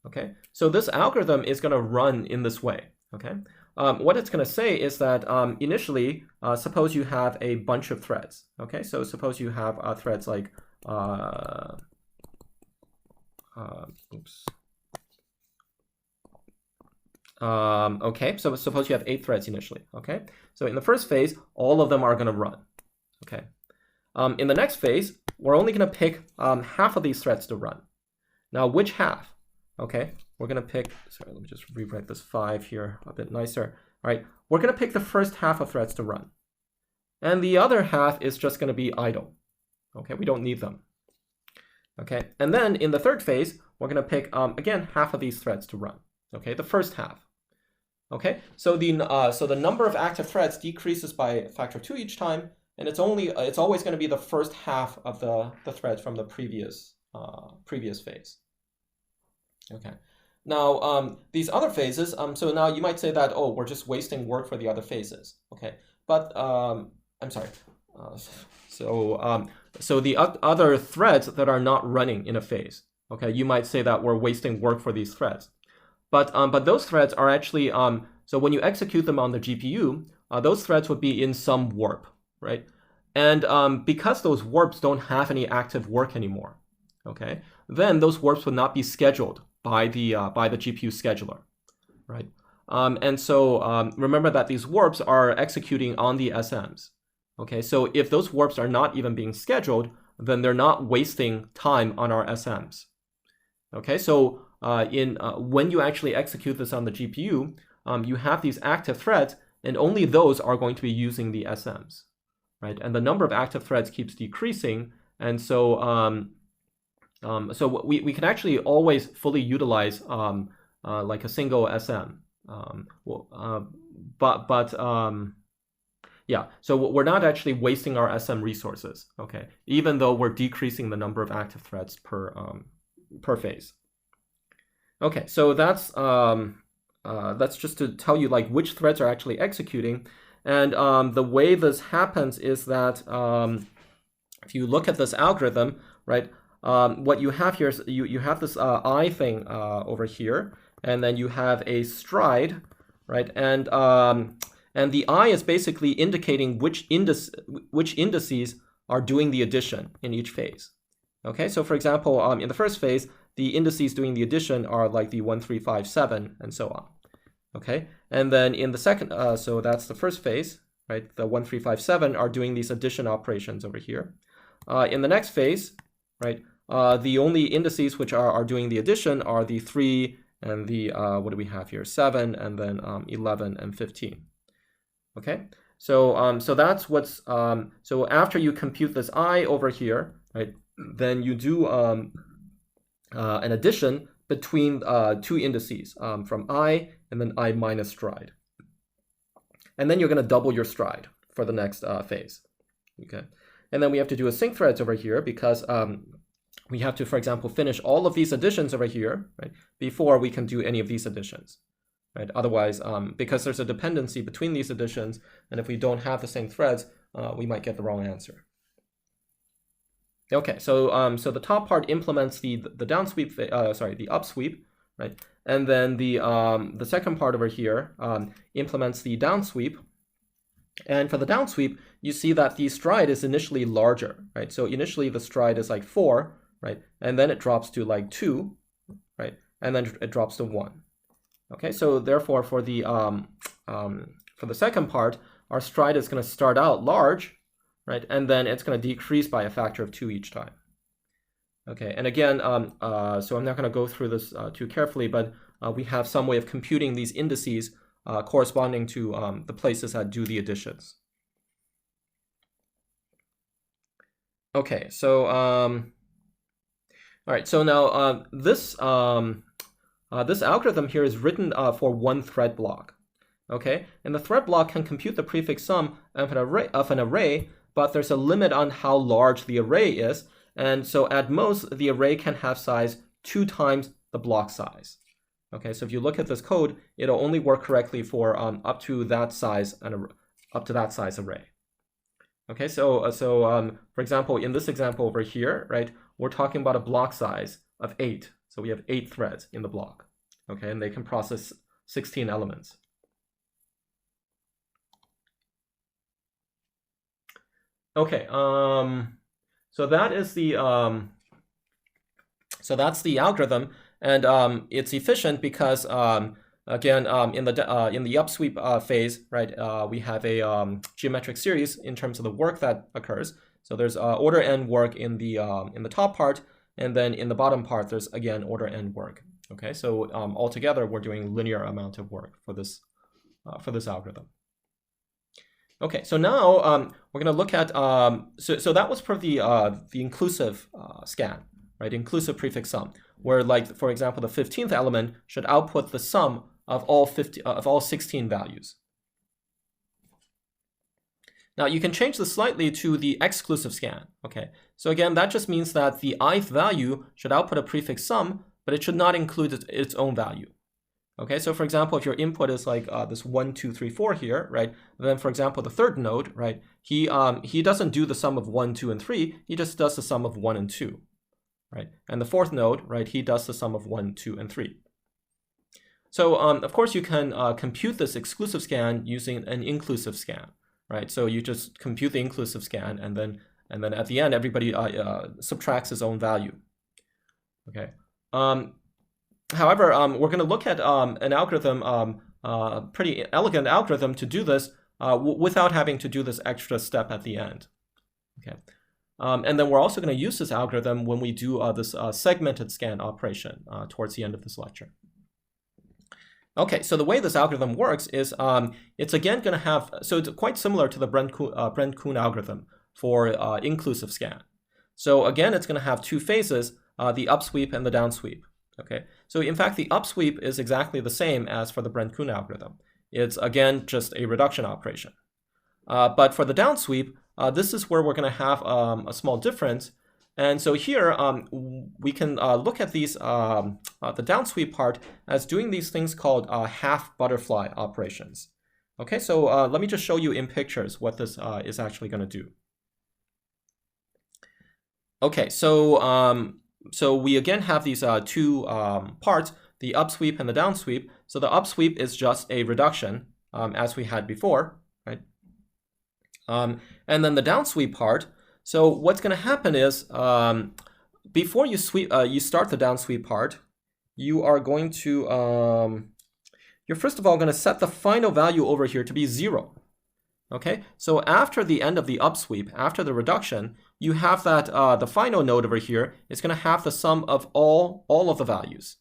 A: Okay, so this algorithm is going to run in this way. Okay, what it's going to say is that initially, suppose you have a bunch of threads. Okay, so suppose you have threads like okay, so suppose you have 8 threads initially. Okay, so in the first phase, all of them are going to run. Okay, in the next phase, we're only going to pick half of these threads to run. Now, which half? Okay, we're going to pick, sorry, let me just rewrite this 5 here a bit nicer. All right, we're going to pick the first half of threads to run. And the other half is just going to be idle. Okay, we don't need them. Okay, and then in the third phase, we're going to pick, again, half of these threads to run. Okay, the first half. Okay, so the number of active threads decreases by a factor of 2 each time, and it's always going to be the first half of the threads from the previous phase. Okay, now these other phases, so now you might say that, oh, we're just wasting work for the other phases. Okay, but I'm sorry. So the other threads that are not running in a phase, okay, you might say that we're wasting work for these threads. But those threads are actually, so when you execute them on the GPU, those threads would be in some warp, right? And because those warps don't have any active work anymore, okay, then those warps would not be scheduled by the GPU scheduler, right? And so remember that these warps are executing on the SMs, okay? So if those warps are not even being scheduled, then they're not wasting time on our SMs, okay? So when you actually execute this on the GPU, you have these active threads, and only those are going to be using the SMs, right? And the number of active threads keeps decreasing, and so so we can actually always fully utilize like a single SM, yeah. So we're not actually wasting our SM resources, okay? Even though we're decreasing the number of active threads per phase. Okay, so that's just to tell you like which threads are actually executing, and the way this happens is that if you look at this algorithm, right, what you have here is you have this I thing over here, and then you have a stride, right, and the I is basically indicating which indices are doing the addition in each phase. Okay, so for example, in the first phase, the indices doing the addition are like the 1, 3, 5, 7, and so on. Okay, and then in the second, so that's the first phase, right? The 1, 3, 5, 7 are doing these addition operations over here. In the next phase, right, the only indices which are doing the addition are the 3 and the, what do we have here? 7, and then 11 and 15. Okay, so so that's what's, so after you compute this I over here, right, then you do an addition between two indices, from I and then I minus stride. And then you're going to double your stride for the next phase. Okay, and then we have to do a sync threads over here because we have to, for example, finish all of these additions over here, right, before we can do any of these additions, right? Otherwise, because there's a dependency between these additions, and if we don't have the same threads, we might get the wrong answer. Okay, so so the top part implements the downsweep, sorry, the upsweep, right? And then the second part over here implements the downsweep. And for the downsweep, you see that the stride is initially larger, right? So initially the stride is like 4, right? And then it drops to like 2, right? And then it drops to 1. Okay, so therefore for the second part, our stride is going to start out large, right? And then it's going to decrease by a factor of 2 each time. Okay, and again, so I'm not going to go through this too carefully, but we have some way of computing these indices corresponding to the places that do the additions. Okay, so all right, so now this this algorithm here is written for one thread block. Okay, and the thread block can compute the prefix sum of an array, but there's a limit on how large the array is, and so at most the array can have size 2 times the block size. Okay, so if you look at this code, it'll only work correctly for up to that size array. Okay, so for example, in this example over here, right, we're talking about a block size of 8. So we have 8 threads in the block. Okay, and they can process 16 elements. Okay, so that is the so that's the algorithm. And it's efficient because, again, in the upsweep phase, right, we have a geometric series in terms of the work that occurs. So there's order n work in the top part, and then in the bottom part, there's again order n work. Okay, so altogether, we're doing linear amount of work for this algorithm. Okay, so now we're going to look at so that was for the inclusive scan, right? Inclusive prefix sum, where, like, for example, the 15th element should output the sum of all 16 values. Now you can change this slightly to the exclusive scan. Okay, so again, that just means that the ith value should output a prefix sum, but it should not include its own value. Okay, so for example, if your input is like this 1, 2, 3, 4 here, right? Then, for example, the third node, right? He doesn't do the sum of 1, 2, and 3. He just does the sum of 1 and 2, right? And the fourth node, right? He does the sum of 1, 2, and 3. So of course, you can compute this exclusive scan using an inclusive scan, right? So you just compute the inclusive scan, and then at the end, everybody subtracts his own value. Okay. However, we're going to look at an algorithm, pretty elegant algorithm to do this without having to do this extra step at the end. Okay, and then we're also going to use this algorithm when we do this segmented scan operation towards the end of this lecture. Okay, so the way this algorithm works is it's again going to have, so it's quite similar to the Brent-Kuhn algorithm for inclusive scan. So again, it's going to have 2 phases, the upsweep and the downsweep. Okay, so in fact, the upsweep is exactly the same as for the Brent-Kuhn algorithm. It's again just a reduction operation. But for the downsweep, this is where we're going to have a small difference. And so here we can look at these the downsweep part as doing these things called half butterfly operations. Okay, so let me just show you in pictures what this is actually going to do. Okay, so so we again have these 2 parts, the upsweep and the downsweep. So the upsweep is just a reduction, as we had before, right? And then the downsweep part. So what's going to happen is before you start the downsweep part, you are going to you're first of all going to set the final value over here to be 0. Okay, so after the end of the upsweep, after the reduction, you have that the final node over here is going to have the sum of all of the values.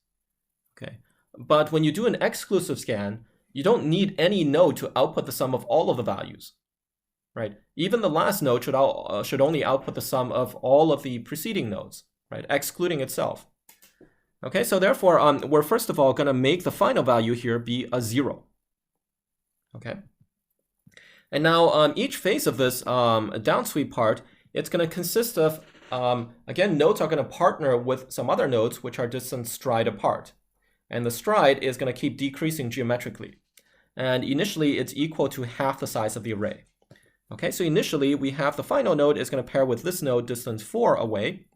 A: Okay, But when you do an exclusive scan, you don't need any node to output the sum of all of the values, right? Even the last node should only output the sum of all of the preceding nodes, right? Excluding itself. Okay, so therefore, we're first of all going to make the final value here be a 0. Okay. And now each phase of this downsweep part, it's going to consist of, again, nodes are going to partner with some other nodes which are distant stride apart. And the stride is going to keep decreasing geometrically. And initially, it's equal to half the size of the array. Okay, so initially, we have the final node is going to pair with this node distance 4 away.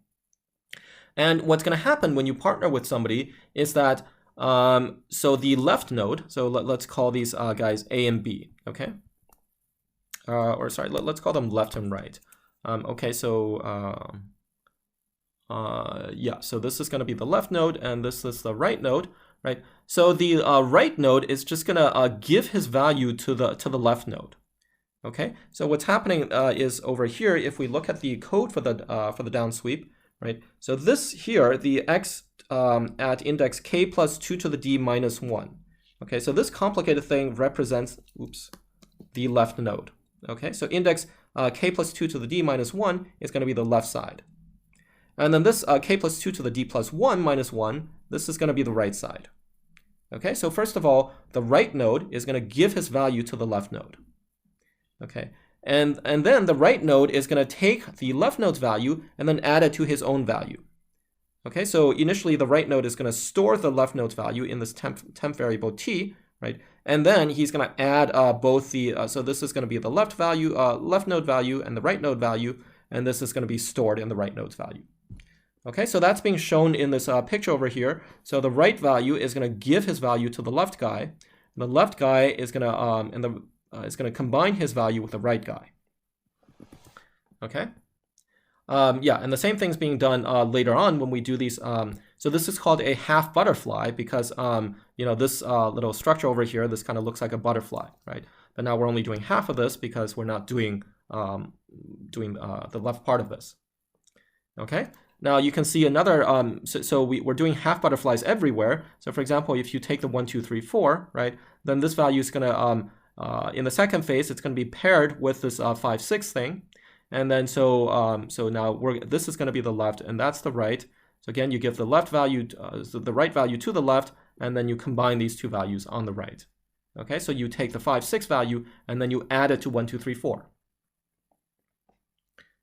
A: And what's going to happen when you partner with somebody is that, so the left node, so let's call these guys A and B, okay? Or sorry, let's call them left and right. Okay, so yeah, so this is going to be the left node, and this is the right node, right? So the right node is just going to give his value to the left node. Okay, so what's happening is over here, if we look at the code for the downsweep, right? So this here, the x at index k plus 2 to the d minus 1. Okay, so this complicated thing represents, the left node. Okay, so index k plus 2 to the d minus 1 is going to be the left side. And then this k plus 2 to the d plus 1 minus 1, this is going to be the right side. Okay, so first of all, the right node is going to give his value to the left node. Okay, and then the right node is going to take the left node's value and then add it to his own value. Okay, so initially the right node is going to store the left node's value in this temp variable t, right? And then he's going to add both the, so this is going to be the left node value and the right node value, and this is going to be stored in the right node's value. Okay, so that's being shown in this picture over here. So the right value is going to give his value to the left guy. And the left guy is going to, is going to combine his value with the right guy. Okay. Yeah, and the same thing's being done later on when we do these. So this is called a half butterfly because, you know, this little structure over here, this kind of looks like a butterfly, right? But now we're only doing half of this because we're not doing the left part of this. Okay. Now you can see another, so we're doing half butterflies everywhere. So for example, if you take the 1, 2, 3, 4, right, then this value is going to, in the second phase, it's going to be paired with this 5, 6 thing. And then so now this is going to be the left and that's the right. So again, you give the left value, the right value to the left, and then you combine these two values on the right. Okay, so you take the 5, 6 value and then you add it to 1, 2, 3, 4.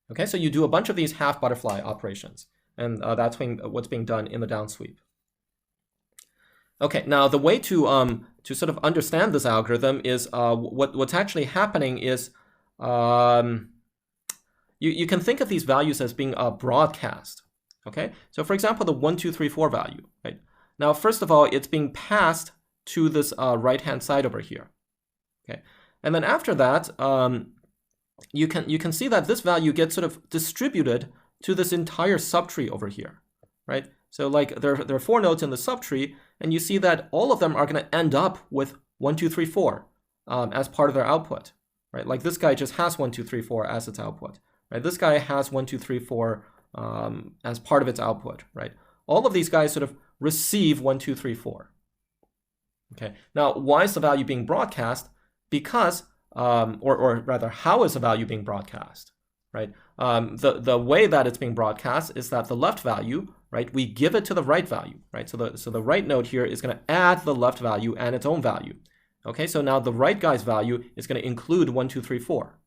A: Okay, so you do a bunch of these half butterfly operations, and that's what's being done in the downsweep. Okay, now the way to sort of understand this algorithm is what's actually happening is you can think of these values as being broadcast. Okay, so for example, the 1, 2, 3, 4 value, right? Now, first of all, it's being passed to this right-hand side over here. Okay, and then after that, you can see that this value gets sort of distributed to this entire subtree over here, right? So like there are 4 nodes in the subtree, and you see that all of them are going to end up with 1, 2, 3, 4 as part of their output, right? Like this guy just has 1, 2, 3, 4 as its output, right? This guy has 1, 2, 3, 4 as part of its output, right? All of these guys sort of receive 1, 2, 3, 4. Okay. Now, why is the value being broadcast? Because or rather, how is the value being broadcast, right? The way that it's being broadcast is that the left value, right, we give it to the right value, right? So the right node here is going to add the left value and its own value. Okay, so now the right guy's value is going to include 1, 2, 3, 4,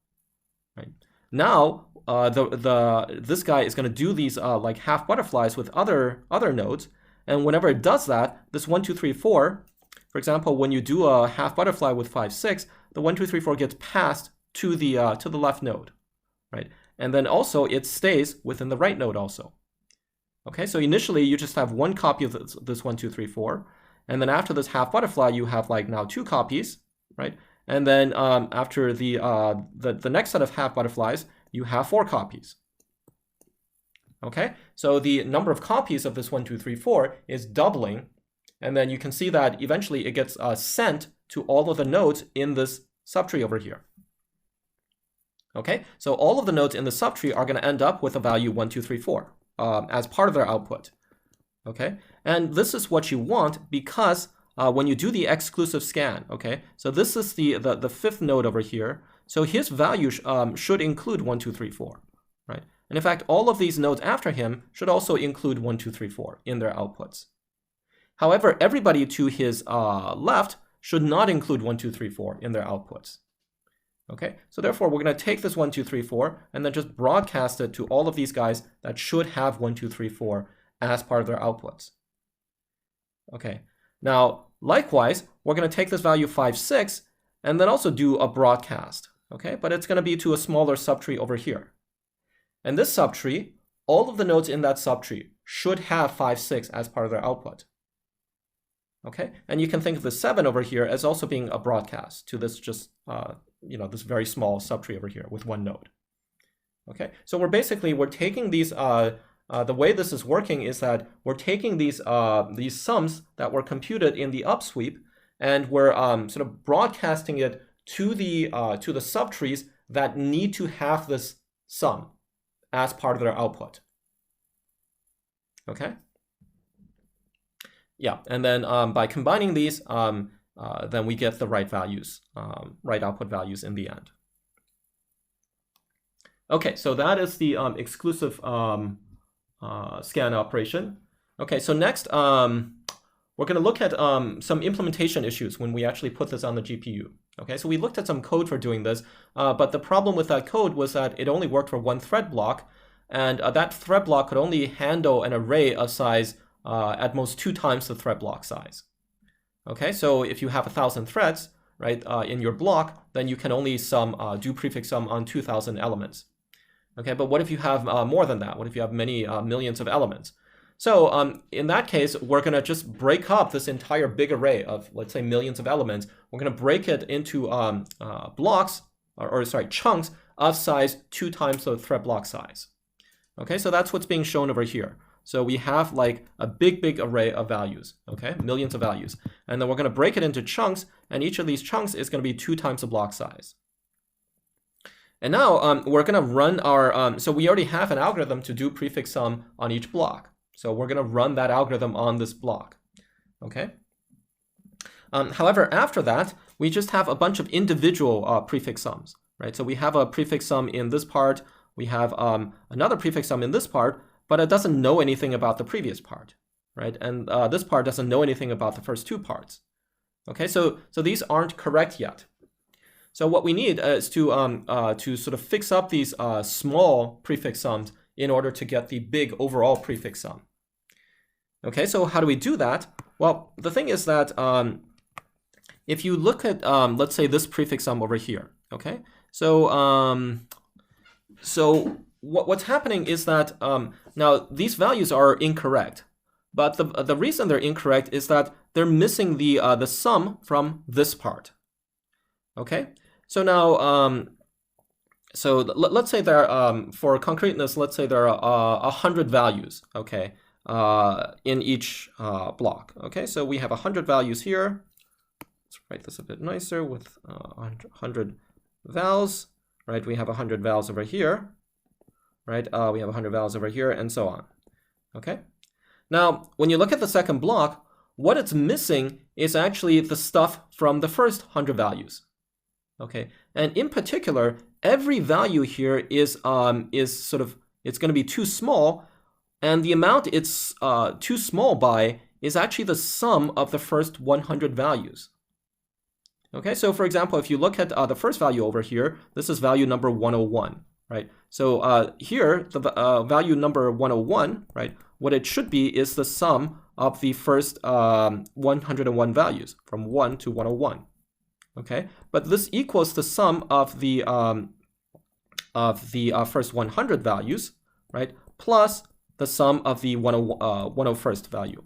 A: right? Now this guy is going to do these like half butterflies with other nodes, and whenever it does that, this 1, 2, 3, 4, for example, when you do a half butterfly with 5, 6, the 1, 2, 3, 4 gets passed to the left node, right? And then also it stays within the right node also. Okay, so initially you just have 1 copy of this 1, 2, 3, 4, and then after this half butterfly you have like now 2 copies, right? And then after the next set of half butterflies you have 4 copies. Okay, so the number of copies of this 1, 2, 3, 4 is doubling. And then you can see that eventually it gets sent to all of the nodes in this subtree over here. Okay, so all of the nodes in the subtree are going to end up with a value 1, 2, 3, 4 as part of their output. Okay, and this is what you want because when you do the exclusive scan, okay, so this is the fifth node over here. So his value should include 1, 2, 3, 4, right? And in fact, all of these nodes after him should also include 1, 2, 3, 4 in their outputs. However, everybody to his left should not include 1, 2, 3, 4 in their outputs. Okay, so therefore we're going to take this 1, 2, 3, 4 and then just broadcast it to all of these guys that should have 1, 2, 3, 4 as part of their outputs. Okay, now likewise, we're going to take this value 5, 6 and then also do a broadcast. Okay, but it's going to be to a smaller subtree over here. And this subtree, all of the nodes in that subtree should have 5, 6 as part of their output. Okay, and you can think of the 7 over here as also being a broadcast to this just, this very small subtree over here with one node. Okay, so we're taking these, the way this is working is that we're taking these sums that were computed in the upsweep and we're sort of broadcasting it to the subtrees that need to have this sum as part of their output. Okay. Yeah, and then by combining these, then we get the right values, right output values in the end. Okay, so that is the exclusive scan operation. Okay, so next we're going to look at some implementation issues when we actually put this on the GPU. Okay, so we looked at some code for doing this, but the problem with that code was that it only worked for one thread block, and that thread block could only handle an array of size at most 2 times the thread block size. Okay, so if you have 1,000 threads, right, in your block, then you can only do prefix sum on 2,000 elements. Okay, but what if you have more than that? What if you have many millions of elements? So in that case, we're going to just break up this entire big array of, let's say, millions of elements. We're going to break it into blocks, sorry, chunks of size 2 times the thread block size. Okay, so that's what's being shown over here. So we have like a big array of values, okay, millions of values. And then we're going to break it into chunks, and each of these chunks is going to be 2 times the block size. And now we're going to run our, so we already have an algorithm to do prefix sum on each block. So we're going to run that algorithm on this block, okay? However, after that, we just have a bunch of individual prefix sums, right? So we have a prefix sum in this part, we have another prefix sum in this part, but it doesn't know anything about the previous part, right? And this part doesn't know anything about the first 2 parts. Okay, so these aren't correct yet. So what we need is to sort of fix up these small prefix sums in order to get the big overall prefix sum. Okay, so how do we do that? Well, the thing is that if you look at, let's say, this prefix sum over here, okay? So, what's happening is that now these values are incorrect, but the reason they're incorrect is that they're missing the sum from this part. Okay, so now let's say there are for concreteness, let's say there are 100 values, okay, in each block. Okay, so we have 100 values here. Let's write this a bit nicer with 100 vals, right? We have 100 vals over here. Right, we have 100 vowels over here, and so on. Okay. Now, when you look at the second block, what it's missing is actually the stuff from the first 100 values. Okay, and in particular, every value here is sort of, it's going to be too small, and the amount it's too small by is actually the sum of the first 100 values. Okay, so for example, if you look at the first value over here, this is value number 101. Right, so here the value number 101, right, what it should be is the sum of the first 101 values from 1 to 101. Okay, but this equals the sum of the first 100 values, right, plus the sum of the 101st value.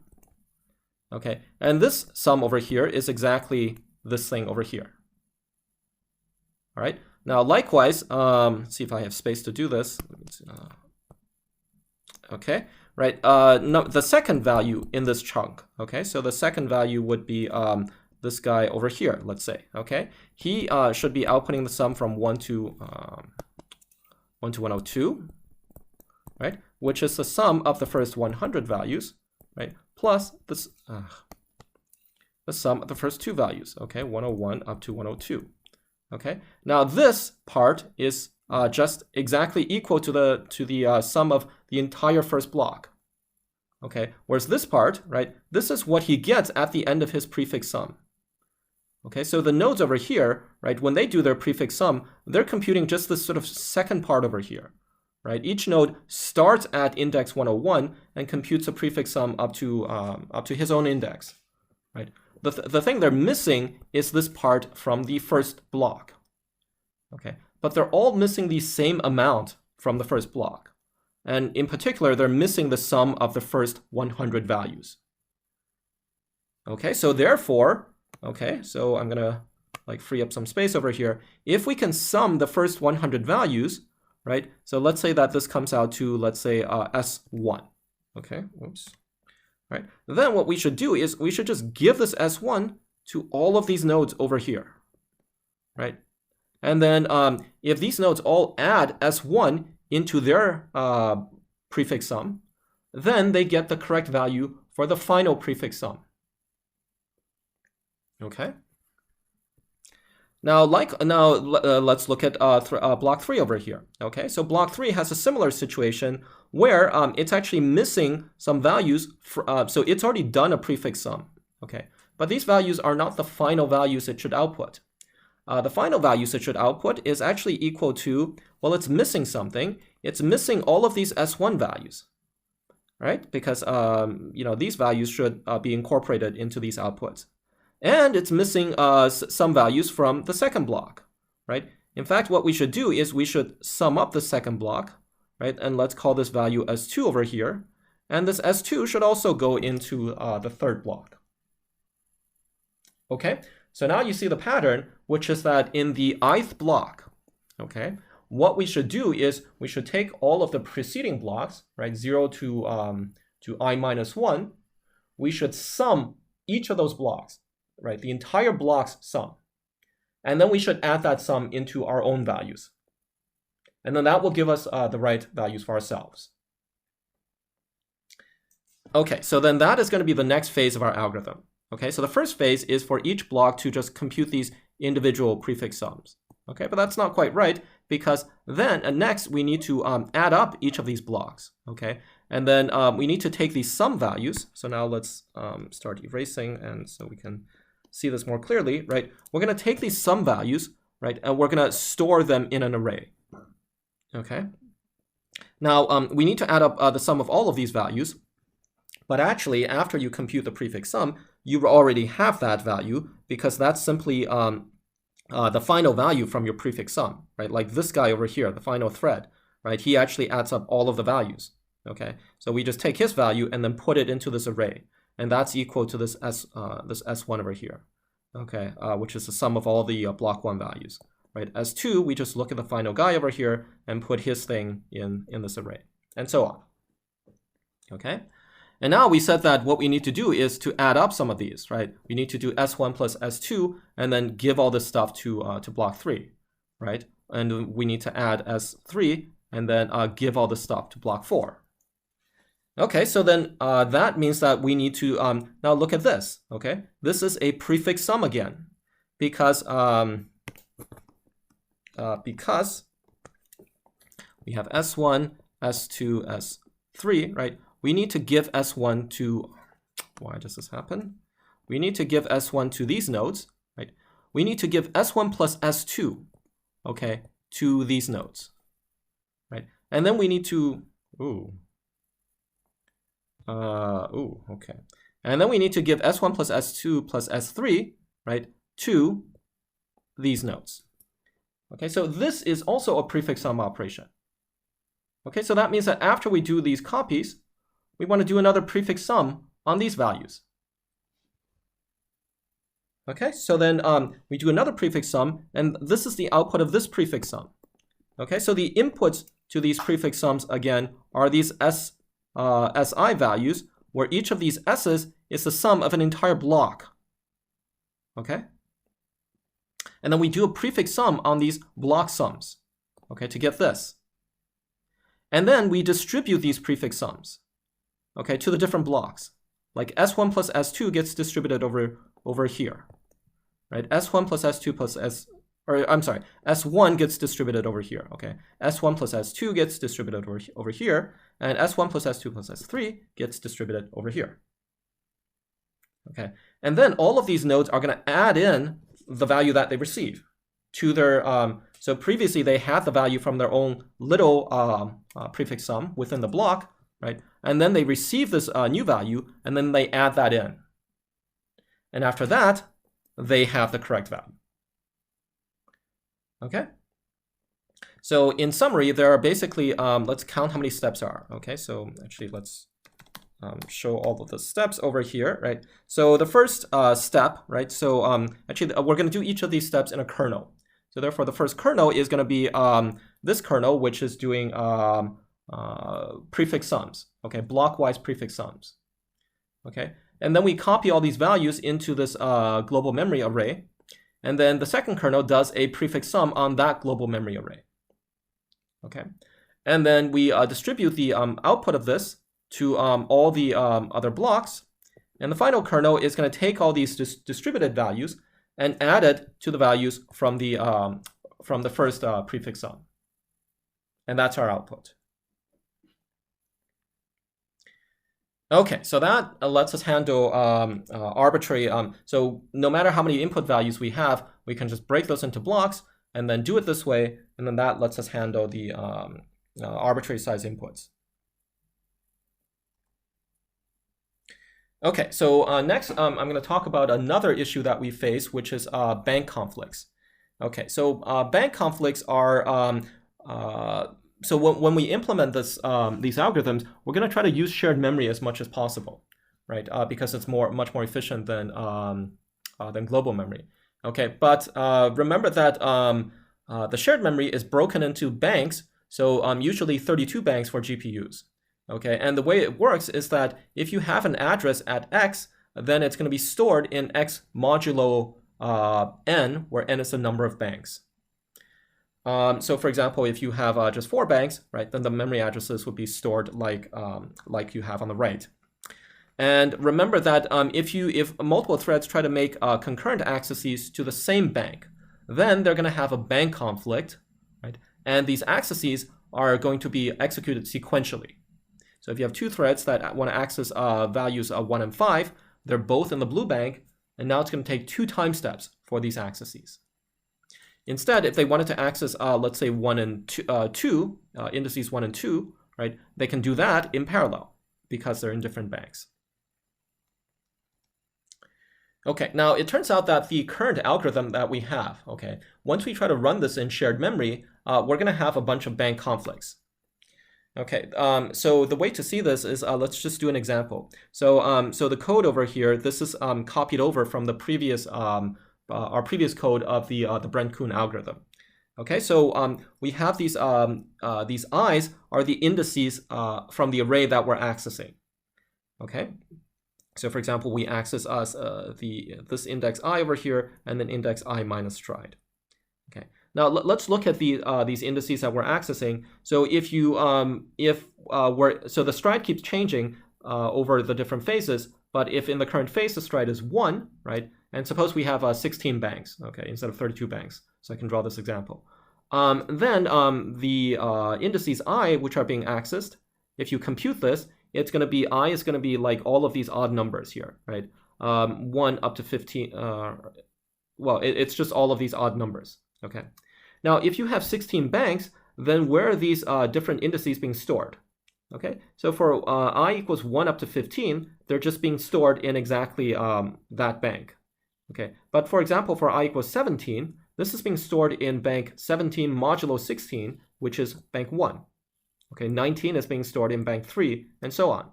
A: Okay, and this sum over here is exactly this thing over here. All right. Now, likewise, let's see if I have space to do this. Okay, right. The second value in this chunk. Okay, so the second value would be this guy over here. Let's say. Okay, he should be outputting the sum from 1 to 102, right? Which is the sum of the first 100 values, right? Plus this. the sum of the first two values, okay, 101 up to 102. Okay, now this part is just exactly equal to the sum of the entire first block. Okay, whereas this part, right, this is what he gets at the end of his prefix sum. Okay, so the nodes over here, right, when they do their prefix sum, they're computing just this sort of second part over here, right? Each node starts at index 101 and computes a prefix sum up to his own index, right? The thing they're missing is this part from the first block, okay? But they're all missing the same amount from the first block. And in particular, they're missing the sum of the first 100 values. Okay, so therefore, okay, so I'm gonna like free up some space over here. If we can sum the first 100 values, right? So let's say that this comes out to, let's say, S1. Okay, oops. Right. Then what we should do is we should just give this S1 to all of these nodes over here, right? And then if these nodes all add S1 into their prefix sum, then they get the correct value for the final prefix sum. Okay. Now, let's look at block 3 over here. Okay, so block 3 has a similar situation where it's actually missing some values. So it's already done a prefix sum. Okay, but these values are not the final values it should output. The final values it should output is actually equal to, well, it's missing something. It's missing all of these S1 values, right? Because these values should be incorporated into these outputs. And it's missing some values from the second block, right? In fact, what we should do is we should sum up the second block, right? And let's call this value S2 over here. And this S2 should also go into the third block. Okay, so now you see the pattern, which is that in the ith block, okay, what we should do is we should take all of the preceding blocks, right, 0 to I minus 1. We should sum each of those blocks, right, the entire block's sum. And then we should add that sum into our own values. And then that will give us the right values for ourselves. Okay, so then that is going to be the next phase of our algorithm. Okay, so the first phase is for each block to just compute these individual prefix sums. Okay, but that's not quite right, because then next we need to add up each of these blocks. Okay, and then we need to take these sum values. So now let's start erasing, and so we can see this more clearly, right? We're going to take these sum values, right, and we're going to store them in an array. Okay. Now we need to add up the sum of all of these values, but actually after you compute the prefix sum, you already have that value because that's simply the final value from your prefix sum, right? Like this guy over here, the final thread, right? He actually adds up all of the values. Okay, so we just take his value and then put it into this array. And that's equal to this S1 over here, okay, which is the sum of all the block 1 values, right? S2, we just look at the final guy over here and put his thing in this array, and so on, okay? And now we said that what we need to do is to add up some of these, right? We need to do S1 plus S2 and then give all this stuff to block 3, right? And we need to add S3 and then give all this stuff to block 4. Okay, so then that means that we need to now look at this. Okay, this is a prefix sum again, because we have S1, S2, S3, right? We need to give S1 to, why does this happen? We need to give S1 to these nodes, right? We need to give S1 plus S2, okay, to these nodes, right? And then we need to, okay. And then we need to give S1 plus S2 plus S3, right, to these nodes. Okay, so this is also a prefix sum operation. Okay, so that means that after we do these copies, we want to do another prefix sum on these values. Okay, so then we do another prefix sum, and this is the output of this prefix sum. Okay, so the inputs to these prefix sums, again, are these SI values, where each of these S's is the sum of an entire block. Okay? And then we do a prefix sum on these block sums, okay, to get this. And then we distribute these prefix sums, okay, to the different blocks. Like S1 plus S2 gets distributed over over here, right? S1 plus S2 plus S1 gets distributed over here, okay? S1 plus S2 gets distributed over here, and S1 plus S2 plus S3 gets distributed over here, okay? And then all of these nodes are going to add in the value that they receive to their, so previously they had the value from their own little prefix sum within the block, right? And then they receive this new value, and then they add that in. And after that, they have the correct value. Okay? So in summary, there are basically, let's count how many steps are. Okay, so actually let's show all of the steps over here, right? So the first step, right? So actually we're going to do each of these steps in a kernel. So therefore the first kernel is going to be this kernel, which is doing prefix sums, okay? Blockwise prefix sums, okay? And then we copy all these values into this global memory array. And then the second kernel does a prefix sum on that global memory array, okay? And then we distribute the output of this to all the other blocks. And the final kernel is going to take all these distributed values and add it to the values from the first prefix sum. And that's our output. Okay, so that lets us handle arbitrary, so no matter how many input values we have, we can just break those into blocks and then do it this way, and then that lets us handle the arbitrary size inputs. Okay, so next I'm going to talk about another issue that we face, which is bank conflicts. Okay, so bank conflicts are so when we implement this, these algorithms, we're going to try to use shared memory as much as possible, right? Because it's much more efficient than global memory. Okay, but remember that the shared memory is broken into banks, so usually 32 banks for GPUs. Okay, and the way it works is that if you have an address at X, then it's going to be stored in X modulo n, where n is the number of banks. So for example, if you have just 4 banks, right, then the memory addresses would be stored like you have on the right. And remember that if multiple threads try to make concurrent accesses to the same bank, then they're going to have a bank conflict, right? And these accesses are going to be executed sequentially. So if you have 2 threads that want to access values 1 and 5, they're both in the blue bank, and now it's going to take 2 time steps for these accesses. Instead, if they wanted to access, let's say 1 and 2, indices 1 and 2, right, they can do that in parallel because they're in different banks. Okay, now it turns out that the current algorithm that we have, okay, once we try to run this in shared memory, we're going to have a bunch of bank conflicts. Okay, so the way to see this is, let's just do an example. So, so the code over here, this is copied over from the previous our previous code of the Brent-Kuhn algorithm. Okay, so we have these i's are the indices from the array that we're accessing. Okay, so for example, we access this index I over here, and then index I minus stride. Okay, now let's look at these indices that we're accessing. So if you so the stride keeps changing over the different phases, but if in the current phase the stride is 1, right? And suppose we have 16 banks, okay, instead of 32 banks. So I can draw this example. Then the indices I, which are being accessed, if you compute this, it's going to be, I is going to be like all of these odd numbers here, right? 1 up to 15, well, it's just all of these odd numbers, okay? Now, if you have 16 banks, then where are these different indices being stored? Okay, so for I equals 1 up to 15, they're just being stored in exactly that bank. Okay, but for example, for I equals 17, this is being stored in bank 17 modulo 16, which is bank 1. Okay, 19 is being stored in bank 3, and so on.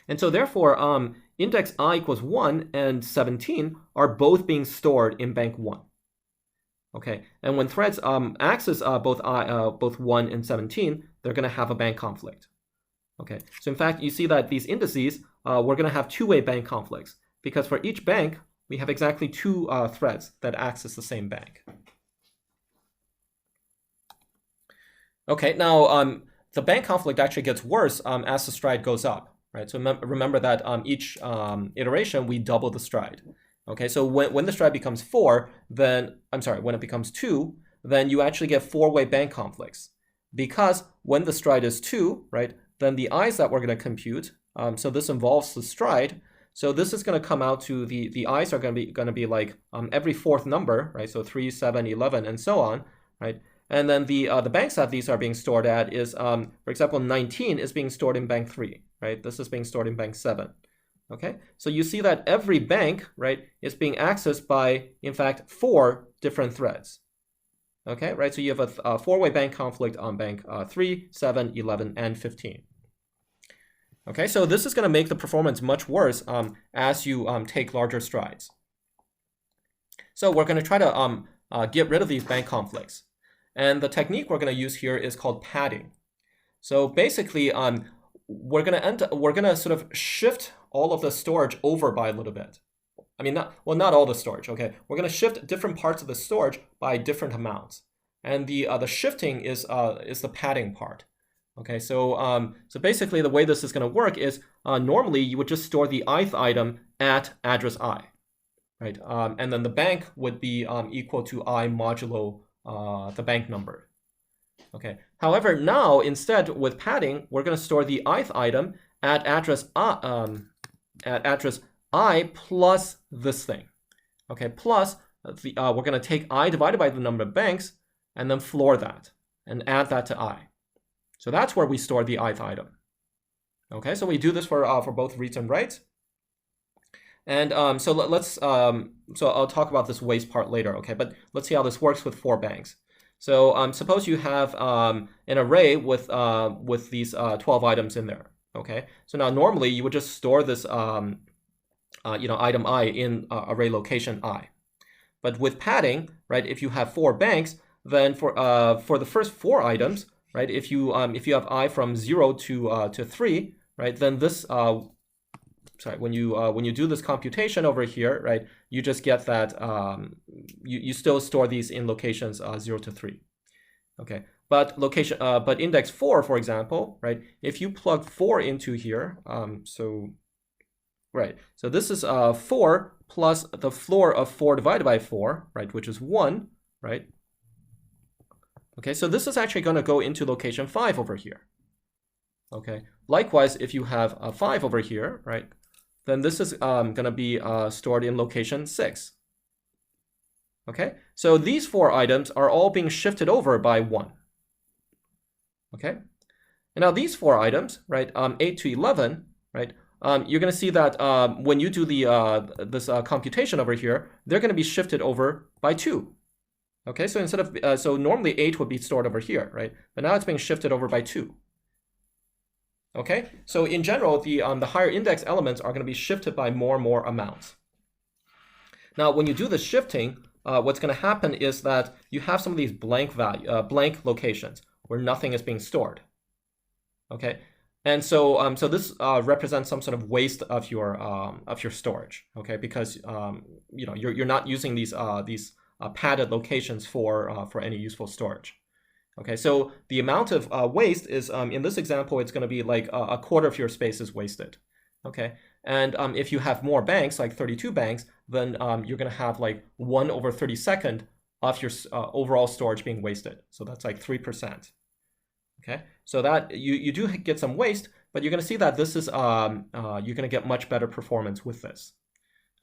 A: And so therefore, index I equals 1 and 17 are both being stored in bank 1. Okay, and when threads access both 1 and 17, they're going to have a bank conflict. Okay, so in fact, you see that these indices, we're going to have two-way bank conflicts, because for each bank, we have exactly 2 threads that access the same bank. Okay, now the bank conflict actually gets worse as the stride goes up, right? So remember that each iteration, we double the stride. Okay, so when the stride becomes 4, then, I'm sorry, when it becomes 2, then you actually get 4-way bank conflicts. Because when the stride is 2, right, then the i's that we're going to compute, so this involves the stride, so this is going to come out to the i's are going to be like every fourth number, right? So 3, 7, 11, and so on, right? And then the banks that these are being stored at is, for example, 19 is being stored in bank 3, right? This is being stored in bank 7. Okay, so you see that every bank, right, is being accessed by, in fact, 4 different threads. Okay, right, so you have a 4-way bank conflict on bank 3, 7, 11, and 15. Okay, so this is going to make the performance much worse as you take larger strides. So we're going to try to get rid of these bank conflicts. And the technique we're going to use here is called padding. So basically, we're going to sort of shift all of the storage over by a little bit. I mean, not all the storage, okay? We're going to shift different parts of the storage by different amounts. And the shifting is the padding part. Okay, so basically the way this is going to work is normally you would just store the ith item at address I, right? And then the bank would be equal to I modulo the bank number. Okay. However, now instead with padding, we're going to store the ith item at address I plus this thing. Okay. Plus we're going to take I divided by the number of banks and then floor that and add that to I. So that's where we store the ith item. Okay. So we do this for both reads and writes. And so I'll talk about this waste part later. Okay. But let's see how this works with 4 banks. So suppose you have an array with these 12 items in there. Okay, so now normally you would just store this item I in array location I. But with padding, right, if you have 4 banks, then for the first 4 items, right, if you have I from 0 to 3, right, then this when you do this computation over here, right, you just get that you still store these in locations 0 to 3. Okay, but index 4, for example, right, if you plug 4 into here, so this is 4 plus the floor of 4 divided by 4, right, which is 1, right? Okay, so this is actually going to go into location 5 over here. Okay, likewise, if you have a 5 over here, right, then this is going to be stored in location 6. Okay, so these 4 items are all being shifted over by 1. Okay, and now these 4 items, right, 8 to 11, right, you're going to see that when you do this computation over here, they're going to be shifted over by 2. Okay, so instead of so normally 8 would be stored over here, right, but now it's being shifted over by 2. Okay, so in general, the higher index elements are going to be shifted by more and more amounts. Now, when you do the shifting, what's going to happen is that you have some of these blank blank locations where nothing is being stored. Okay, and so this represents some sort of waste of your storage. Okay, because you're not using these padded locations for any useful storage. Okay, so the amount of waste is in this example, it's going to be like a quarter of your space is wasted. Okay, and if you have more banks, like 32 banks, then you're going to have like 1/32 of your overall storage being wasted. So that's like 3%. Okay, so that you do get some waste, but you're going to see that this is you're going to get much better performance with this.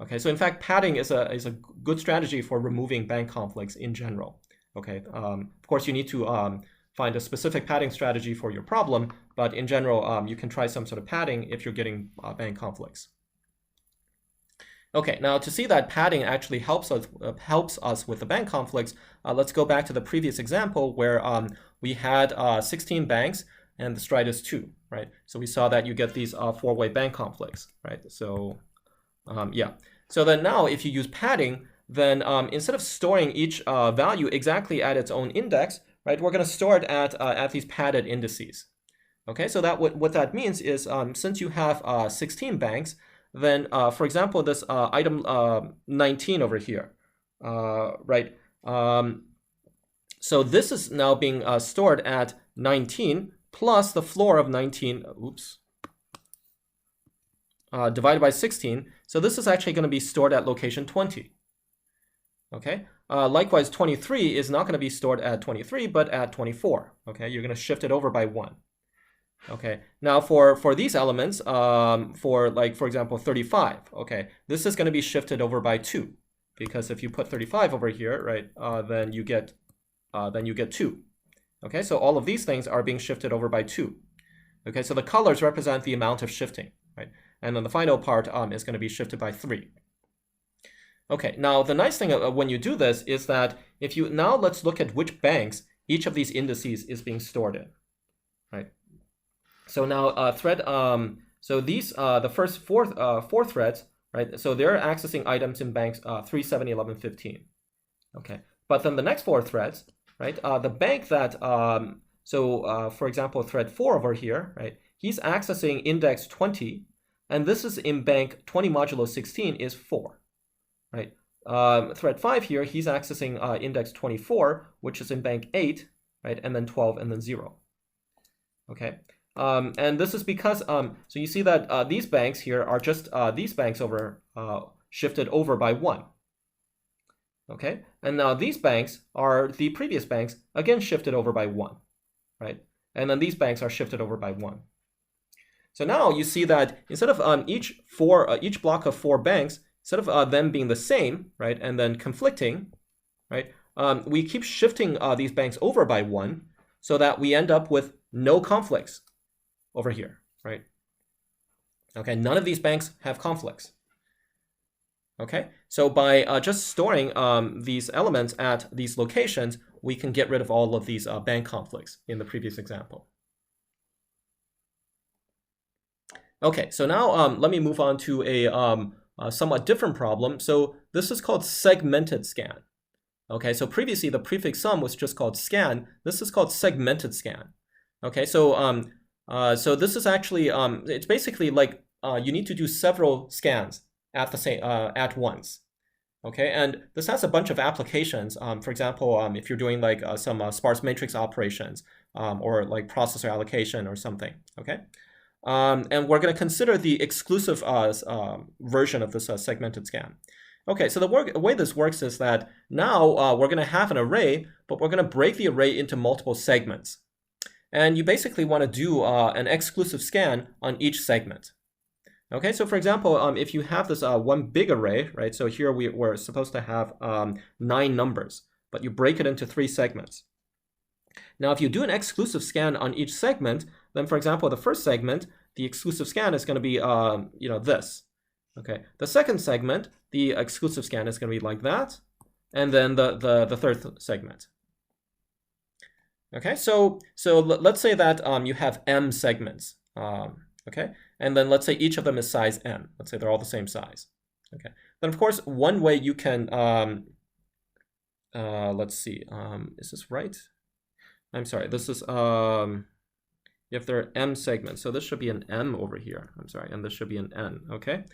A: Okay, so in fact, padding is a good strategy for removing bank conflicts in general. Okay, of course you need to find a specific padding strategy for your problem, but in general, you can try some sort of padding if you're getting bank conflicts. Okay, now to see that padding actually helps us with the bank conflicts, let's go back to the previous example where we had 16 banks and the stride is 2, right? So we saw that you get these 4-way bank conflicts, right? So yeah, so then now if you use padding, then instead of storing each value exactly at its own index, right, we're going to store it at these padded indices. Okay, so that what that means is since you have 16 banks, then for example, this item 19 over here, right? So this is now being stored at 19 plus the floor of 19. Oops. divided by 16. So this is actually going to be stored at location 20. Okay. Likewise, 23 is not going to be stored at 23, but at 24. Okay. You're going to shift it over by 1. Okay. Now for these elements, for example, 35. Okay. This is going to be shifted over by 2, because if you put 35 over here, right, then you get 2. Okay. So all of these things are being shifted over by 2. Okay. So the colors represent the amount of shifting, right? And then the final part is going to be shifted by 3. Okay, now the nice thing when you do this is that if you now let's look at which banks each of these indices is being stored in, right? So now so these the first four threads, right? So they're accessing items in banks 3, 7, 11, 15. Okay, but then the next 4 threads, right? The bank that for example, thread 4 over here, right? He's accessing index 20. And this is in bank 20 modulo 16 is 4, right? Thread 5 here, he's accessing index 24, which is in bank 8, right? And then 12 and then 0. Okay. And this is because, so you see that these banks here are just these banks over shifted over by 1. Okay. And now these banks are the previous banks, again shifted over by 1, right? And then these banks are shifted over by 1. So now you see that instead of each block of 4 banks, instead of them being the same, right, and then conflicting, right, we keep shifting these banks over by 1, so that we end up with no conflicts over here, right? Okay, none of these banks have conflicts. Okay, so by just storing these elements at these locations, we can get rid of all of these bank conflicts in the previous example. Okay, so now let me move on to a somewhat different problem. So this is called segmented scan. Okay, so previously the prefix sum was just called scan. This is called segmented scan. Okay, so so this is actually it's basically like you need to do several scans at the same at once. Okay, and this has a bunch of applications. For example, if you're doing like some sparse matrix operations or like processor allocation or something. Okay. And we're going to consider the exclusive version of this segmented scan. Okay, so the way this works is that now we're going to have an array, but we're going to break the array into multiple segments. And you basically want to do an exclusive scan on each segment. Okay, so for example, if you have this one big array, right? So here we're supposed to have 9 numbers, but you break it into 3 segments. Now, if you do an exclusive scan on each segment, then for example, the first segment, the exclusive scan is going to be, this. Okay. The second segment, the exclusive scan is going to be like that, and then the third segment. Okay. So let's say that you have m segments. Okay. And then let's say each of them is size m. Let's say they're all the same size. Okay. Then of course, one way you can let's see. Is this right? I'm sorry, this is, if there are m segments, so this should be an m over here, I'm sorry, and this should be an n, okay?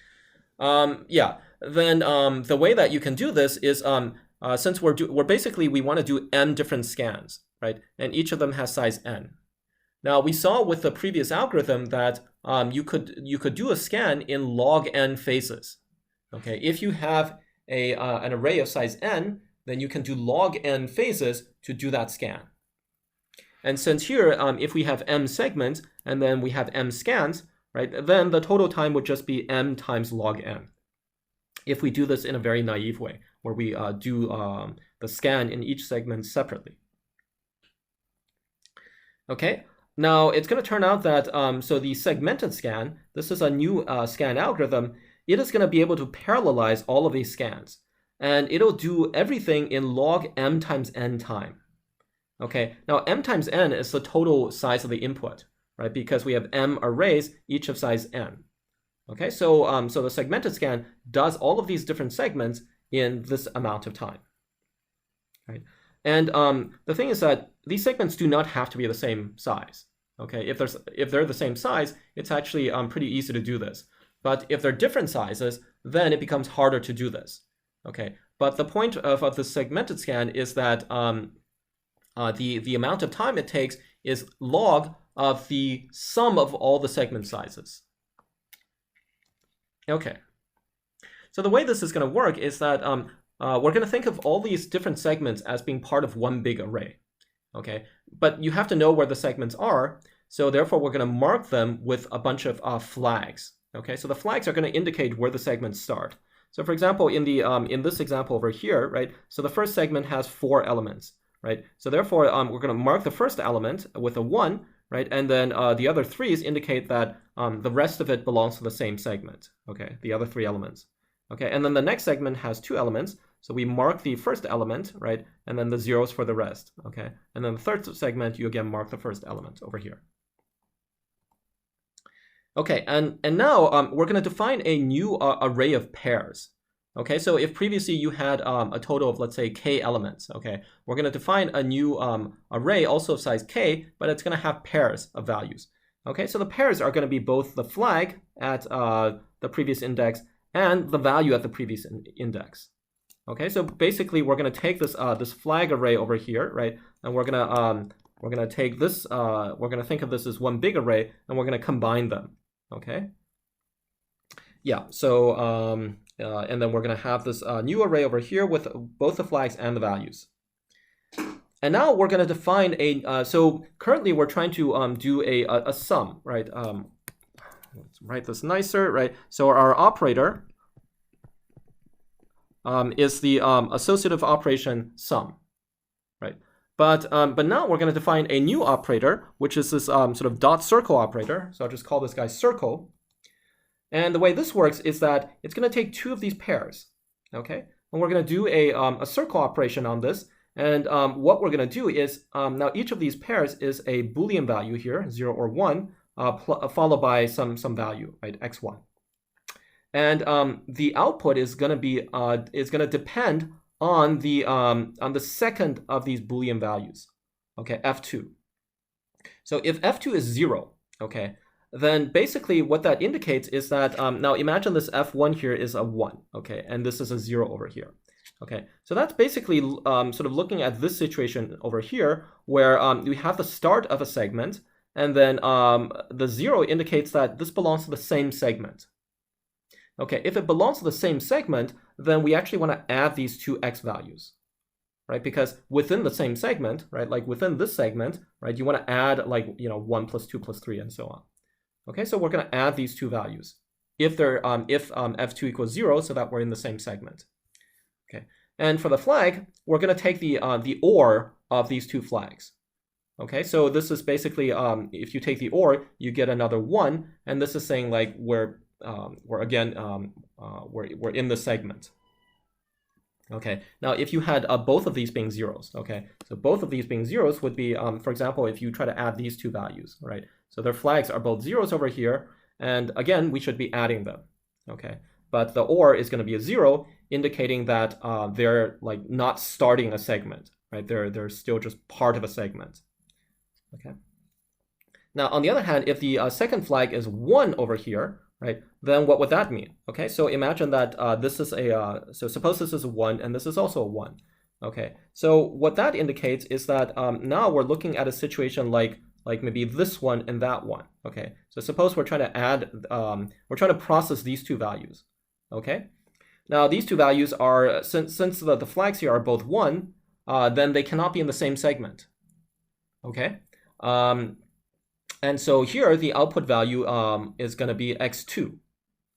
A: Yeah, then the way that you can do this is, since we're basically, we want to do m different scans, right? And each of them has size n. Now, we saw with the previous algorithm that you could do a scan in log n phases, okay? If you have an array of size n, then you can do log n phases to do that scan. And since here, if we have m segments and then we have m scans, right, then the total time would just be m times log n. If we do this in a very naive way, where we do the scan in each segment separately. Okay, now it's going to turn out that, so the segmented scan, this is a new scan algorithm, it is going to be able to parallelize all of these scans. And it'll do everything in log m times n time. Okay, now m times n is the total size of the input, right? Because we have m arrays, each of size n. Okay, so so the segmented scan does all of these different segments in this amount of time, right? And the thing is that these segments do not have to be the same size. Okay, if they're the same size, it's actually pretty easy to do this. But if they're different sizes, then it becomes harder to do this. Okay, but the point of the segmented scan is that the amount of time it takes is log of the sum of all the segment sizes. Okay. So the way this is going to work is that we're going to think of all these different segments as being part of one big array. Okay, but you have to know where the segments are. So therefore, we're going to mark them with a bunch of flags. Okay, so the flags are going to indicate where the segments start. So for example, in the in this example over here, right? So the first segment has 4 elements, right? So therefore, we're going to mark the first element with a 1, right? And then the other 3's indicate that the rest of it belongs to the same segment. Okay, the other 3 elements. Okay, and then the next segment has 2 elements. So we mark the first element, right? And then the zeros for the rest, okay? And then the third segment, you again mark the first element over here. Okay, and now we're going to define a new array of pairs. Okay, so if previously you had a total of, let's say, k elements, okay, we're going to define a new array also of size k, but it's going to have pairs of values. Okay, so the pairs are going to be both the flag at the previous index and the value at the previous index. Okay, so basically we're going to take this this flag array over here, right? And we're gonna take this. We're gonna think of this as one big array, and we're gonna combine them. Okay. Yeah. So and then we're gonna have this new array over here with both the flags and the values. And now we're gonna define a. So currently we're trying to do a sum, right? Let's write this nicer, right? So our operator is the associative operation sum, right? But now we're going to define a new operator, which is this sort of dot circle operator. So I'll just call this guy circle. And the way this works is that it's going to take 2 of these pairs, okay? And we're going to do a circle operation on this. And what we're going to do is now each of these pairs is a Boolean value here, 0 or 1, followed by some value, right? x1. And the output is going to be depend on the second of these Boolean values, okay, f2. So if f2 is 0, okay, then basically what that indicates is that now imagine this f1 here is a 1, okay, and this is a 0 over here. Okay, so that's basically sort of looking at this situation over here where we have the start of a segment, and then the 0 indicates that this belongs to the same segment. Okay, if it belongs to the same segment, then we actually want to add these 2 x values, right? Because within the same segment, right, like within this segment, right, you want to add like, 1 plus 2 plus 3 and so on. Okay, so we're going to add these 2 values if they're if f2 equals 0, so that we're in the same segment. Okay, and for the flag, we're going to take the OR of these 2 flags. Okay, so this is basically if you take the OR, you get another 1, and this is saying like we're in the segment. Okay, now if you had both of these being zeros, okay, so both of these being zeros would be, for example, if you try to add these 2 values, right? So their flags are both zeros over here, and again, we should be adding them, okay? But the OR is going to be a 0, indicating that they're like not starting a segment, right? They're still just part of a segment, okay? Now, on the other hand, if the second flag is 1 over here, right, then what would that mean? Okay, so imagine that this is a, so suppose this is a 1 and this is also a 1. Okay, so what that indicates is that now we're looking at a situation like maybe this one and that one. Okay, so suppose we're trying to add, we're trying to process these 2 values. Okay, now these 2 values are, since the flags here are both 1, then they cannot be in the same segment. Okay, and so here the output value is going to be x2,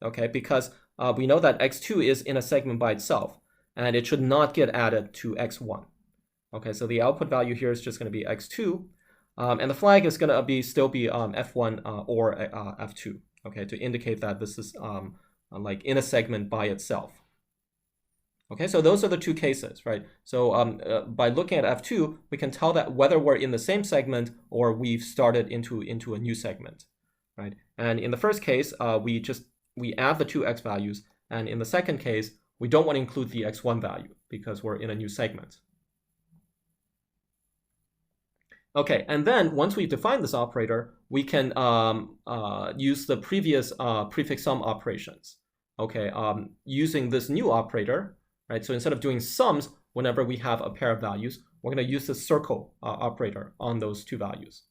A: okay, because we know that x2 is in a segment by itself, and it should not get added to x1. Okay, so the output value here is just going to be x2, and the flag is going to still be f1 or f2, okay, to indicate that this is like in a segment by itself. Okay, so those are the 2 cases, right? So by looking at f2, we can tell that whether we're in the same segment or we've started into a new segment, right? And in the first case, we add the 2 x values, and in the second case, we don't want to include the x1 value because we're in a new segment. Okay, and then once we define this operator, we can use the previous prefix sum operations. Okay, using this new operator. Right, so instead of doing sums whenever we have a pair of values, we're going to use the circle operator on those 2 values.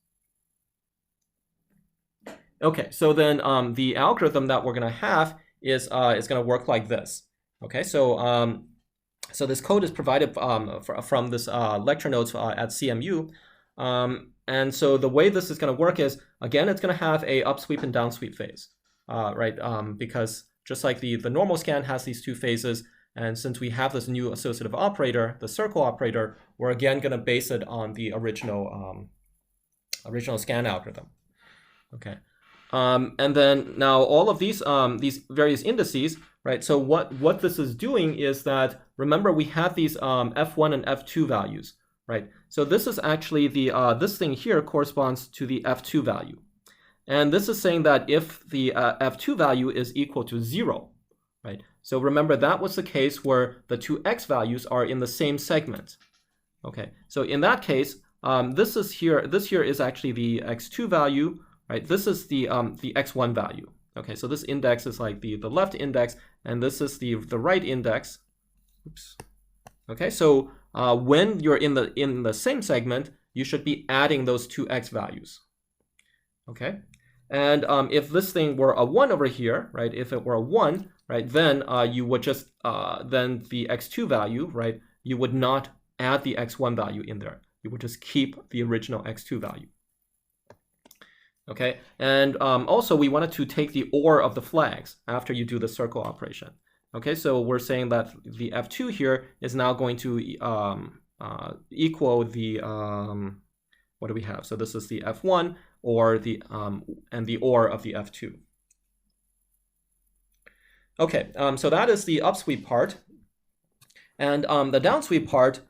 A: Okay, so then the algorithm that we're going to have is going to work like this. Okay, so so this code is provided from this lecture notes at CMU. And so the way this is going to work is, again, it's going to have a upsweep and downsweep phase, right? Because just like the normal scan has these two phases, and since we have this new associative operator, the circle operator, we're again going to base it on the original scan algorithm. Okay. And then now all of these various indices, right? So what this is doing is that, remember, we have these F1 and F2 values, right? So this is actually the this thing here corresponds to the F2 value. And this is saying that if the F2 value is equal to 0, right? So remember, that was the case where the two X values are in the same segment. Okay, so in that case, this here is actually the X2 value, right? This is the X1 value. Okay, so this index is like the left index, and this is the right index. Oops. Okay, so when you're in the same segment, you should be adding those two X values. Okay, and if this thing were a 1 over here, right? If it were a 1, right, then you would just then the X2 value, right? You would not add the X1 value in there. You would just keep the original X2 value. Okay, and also we wanted to take the OR of the flags after you do the circle operation. Okay, so we're saying that the F2 here is now going to equal the what do we have? So this is the F1 or the and the OR of the F2. Okay, so that is the upsweep part, and the downsweep part.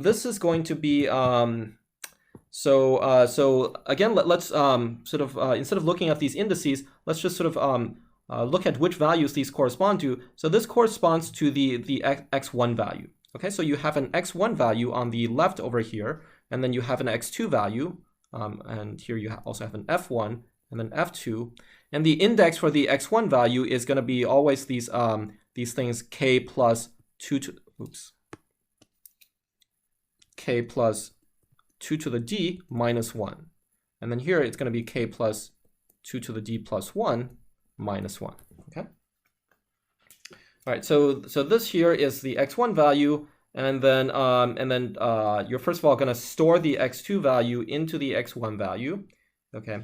A: This is going to be so again, let's sort of instead of looking at these indices, let's just sort of look at which values these correspond to. So this corresponds to the X1 value. Okay, so you have an X1 value on the left over here, and then you have an X2 value, and here you also have an F1 and then F2, and the index for the X1 value is going to be always these things k plus 2 to k plus 2 to the d minus 1, and then here it's going to be k plus 2 to the d plus 1 minus 1. Okay. All right. So this here is the X1 value, and then you're first of all going to store the X2 value into the X1 value. Okay.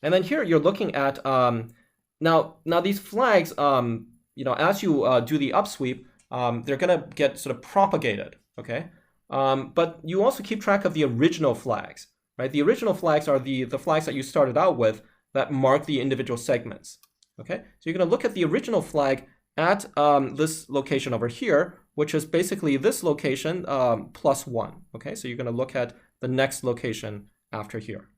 A: And then here you're looking at now these flags, as you do the upsweep, they're going to get sort of propagated. Okay. But you also keep track of the original flags, right? The original flags are the flags that you started out with that mark the individual segments. Okay, so you're going to look at the original flag at this location over here, which is basically this location plus 1. Okay, so you're going to look at the next location after here.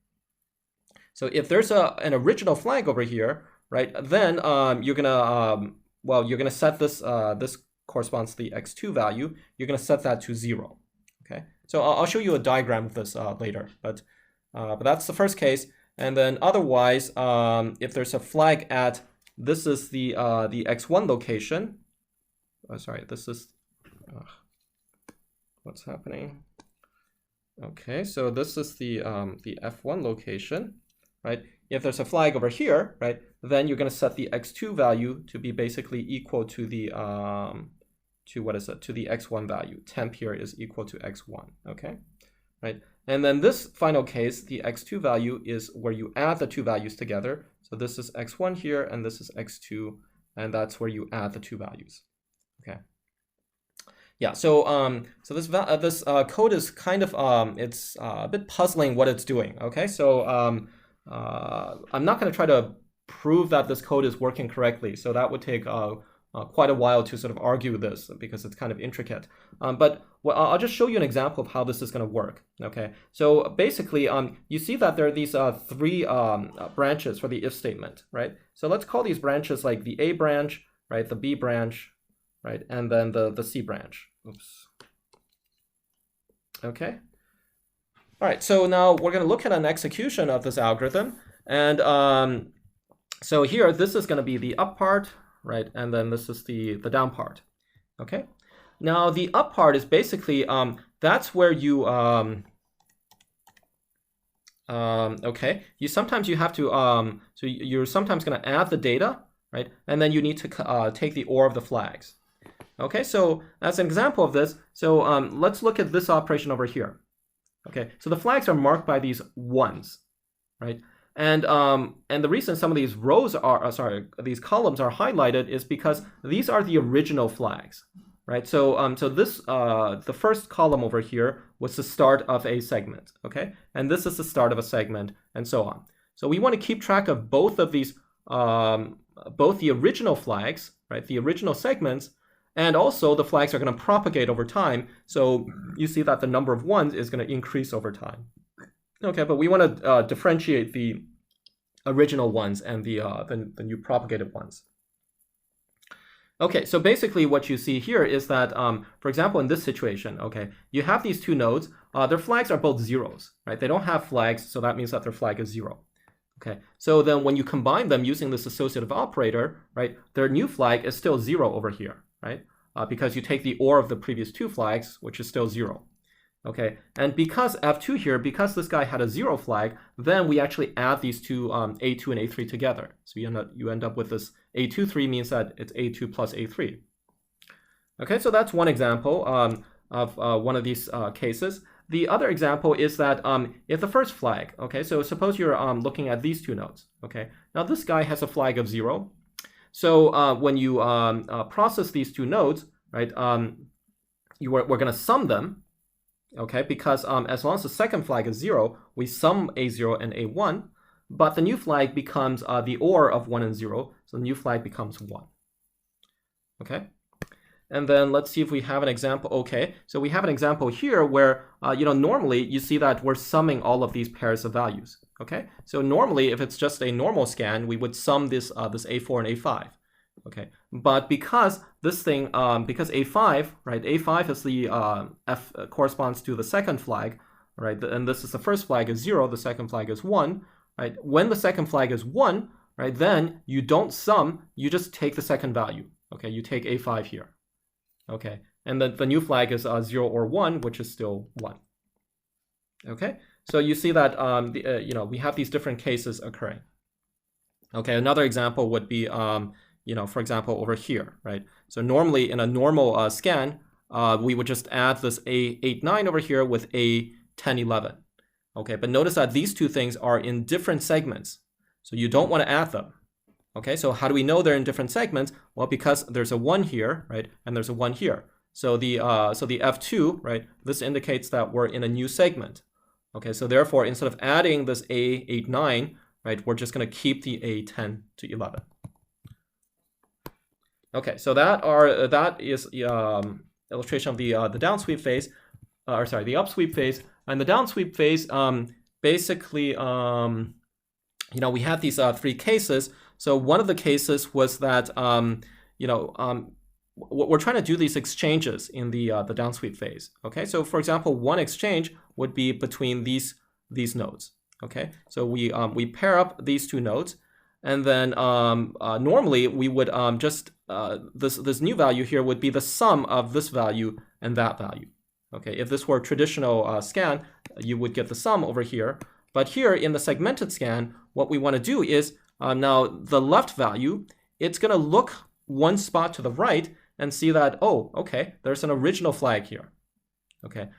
A: So if there's an original flag over here, right, then you're going to set this, this corresponds to the X2 value, you're going to set that to 0. Okay, so I'll show you a diagram of this later, but that's the first case. And then otherwise, if there's a flag at, this is the X1 location. Oh, sorry, this is, what's happening? Okay, so this is the F1 location, right? If there's a flag over here, right, then you're going to set the X2 value to be basically equal to the to the X1 value. Temp here is equal to X1. Okay, right. And then this final case, the X2 value is where you add the two values together. So this is X1 here, and this is X2, and that's where you add the two values. Okay. Yeah. So this code is kind of it's a bit puzzling what it's doing. Okay. So I'm not going to try to prove that this code is working correctly. So that would take quite a while to sort of argue this because it's kind of intricate. But I'll just show you an example of how this is going to work. Okay, so basically, you see that there are these three branches for the if statement, right? So let's call these branches like the A branch, right, the B branch, right, and then the C branch. Oops. Okay. All right, so now we're going to look at an execution of this algorithm. And so here, this is going to be the up part, right? And then this is the down part. Okay. Now the up part is basically that's where you okay. You sometimes you have to so you're sometimes going to add the data, right? And then you need to take the OR of the flags. Okay, so as an example of this, so let's look at this operation over here. Okay, so the flags are marked by these 1s, right? And the reason some of these rows are, these columns are highlighted is because these are the original flags, right? So so this the first column over here was the start of a segment, okay? And this is the start of a segment, and so on. So we want to keep track of both of these, both the original flags, right, the original segments, and also the flags are going to propagate over time. So you see that the number of 1s is going to increase over time. Okay, but we want to differentiate the original ones and the new propagated ones. Okay, so basically what you see here is that, for example, in this situation, okay, you have these two nodes. Their flags are both zeros, right? They don't have flags, so that means that their flag is 0. Okay, so then when you combine them using this associative operator, right, their new flag is still 0 over here, right? Because you take the OR of the previous two flags, which is still 0. Okay, and because F2 here, because this guy had a 0 flag, then we actually add these two A2 and A3 together. So you end up with this A23 means that it's A2 plus A3. Okay, so that's one example of one of these cases. The other example is that if the first flag, okay, so suppose you're looking at these two nodes, okay. Now this guy has a flag of 0. So when you process these two nodes, right, we're going to sum them, okay, because as long as the second flag is 0, we sum A0 and A1, but the new flag becomes the OR of 1 and 0, so the new flag becomes 1. Okay, and then let's see if we have an example. Okay, so we have an example here where, normally you see that we're summing all of these pairs of values. Okay, so normally if it's just a normal scan, we would sum this this A4 and A5. Okay, but because this thing, because A5, right, A5 is the F corresponds to the second flag, right, and this is the first flag is 0, the second flag is 1, right? When the second flag is 1, right, then you don't sum, you just take the second value. Okay, you take A5 here. Okay, and then the new flag is 0 or 1, which is still 1. Okay, so you see that we have these different cases occurring. Okay, another example would be for example, over here, right? So normally in a normal scan, we would just add this A89 over here with A1011. Okay, but notice that these two things are in different segments, so you don't want to add them. Okay, so how do we know they're in different segments? Well, because there's a 1 here, right, and there's a 1 here. So the F2, right, this indicates that we're in a new segment. Okay, so therefore, instead of adding this A89, right, we're just going to keep the A10 to 11. Okay, so that is illustration of the down sweep phase, the up sweep phase. And the down sweep phase, basically, we had these 3 cases. So one of the cases was that we're trying to do these exchanges in the down sweep phase. Okay, so for example, one exchange would be between these nodes. Okay, so we pair up these two nodes. And then normally we would just, this new value here would be the sum of this value and that value. Okay, if this were a traditional scan, you would get the sum over here. But here in the segmented scan, what we want to do is, now the left value, it's going to look one spot to the right and see that, oh, okay, there's an original flag here. Okay,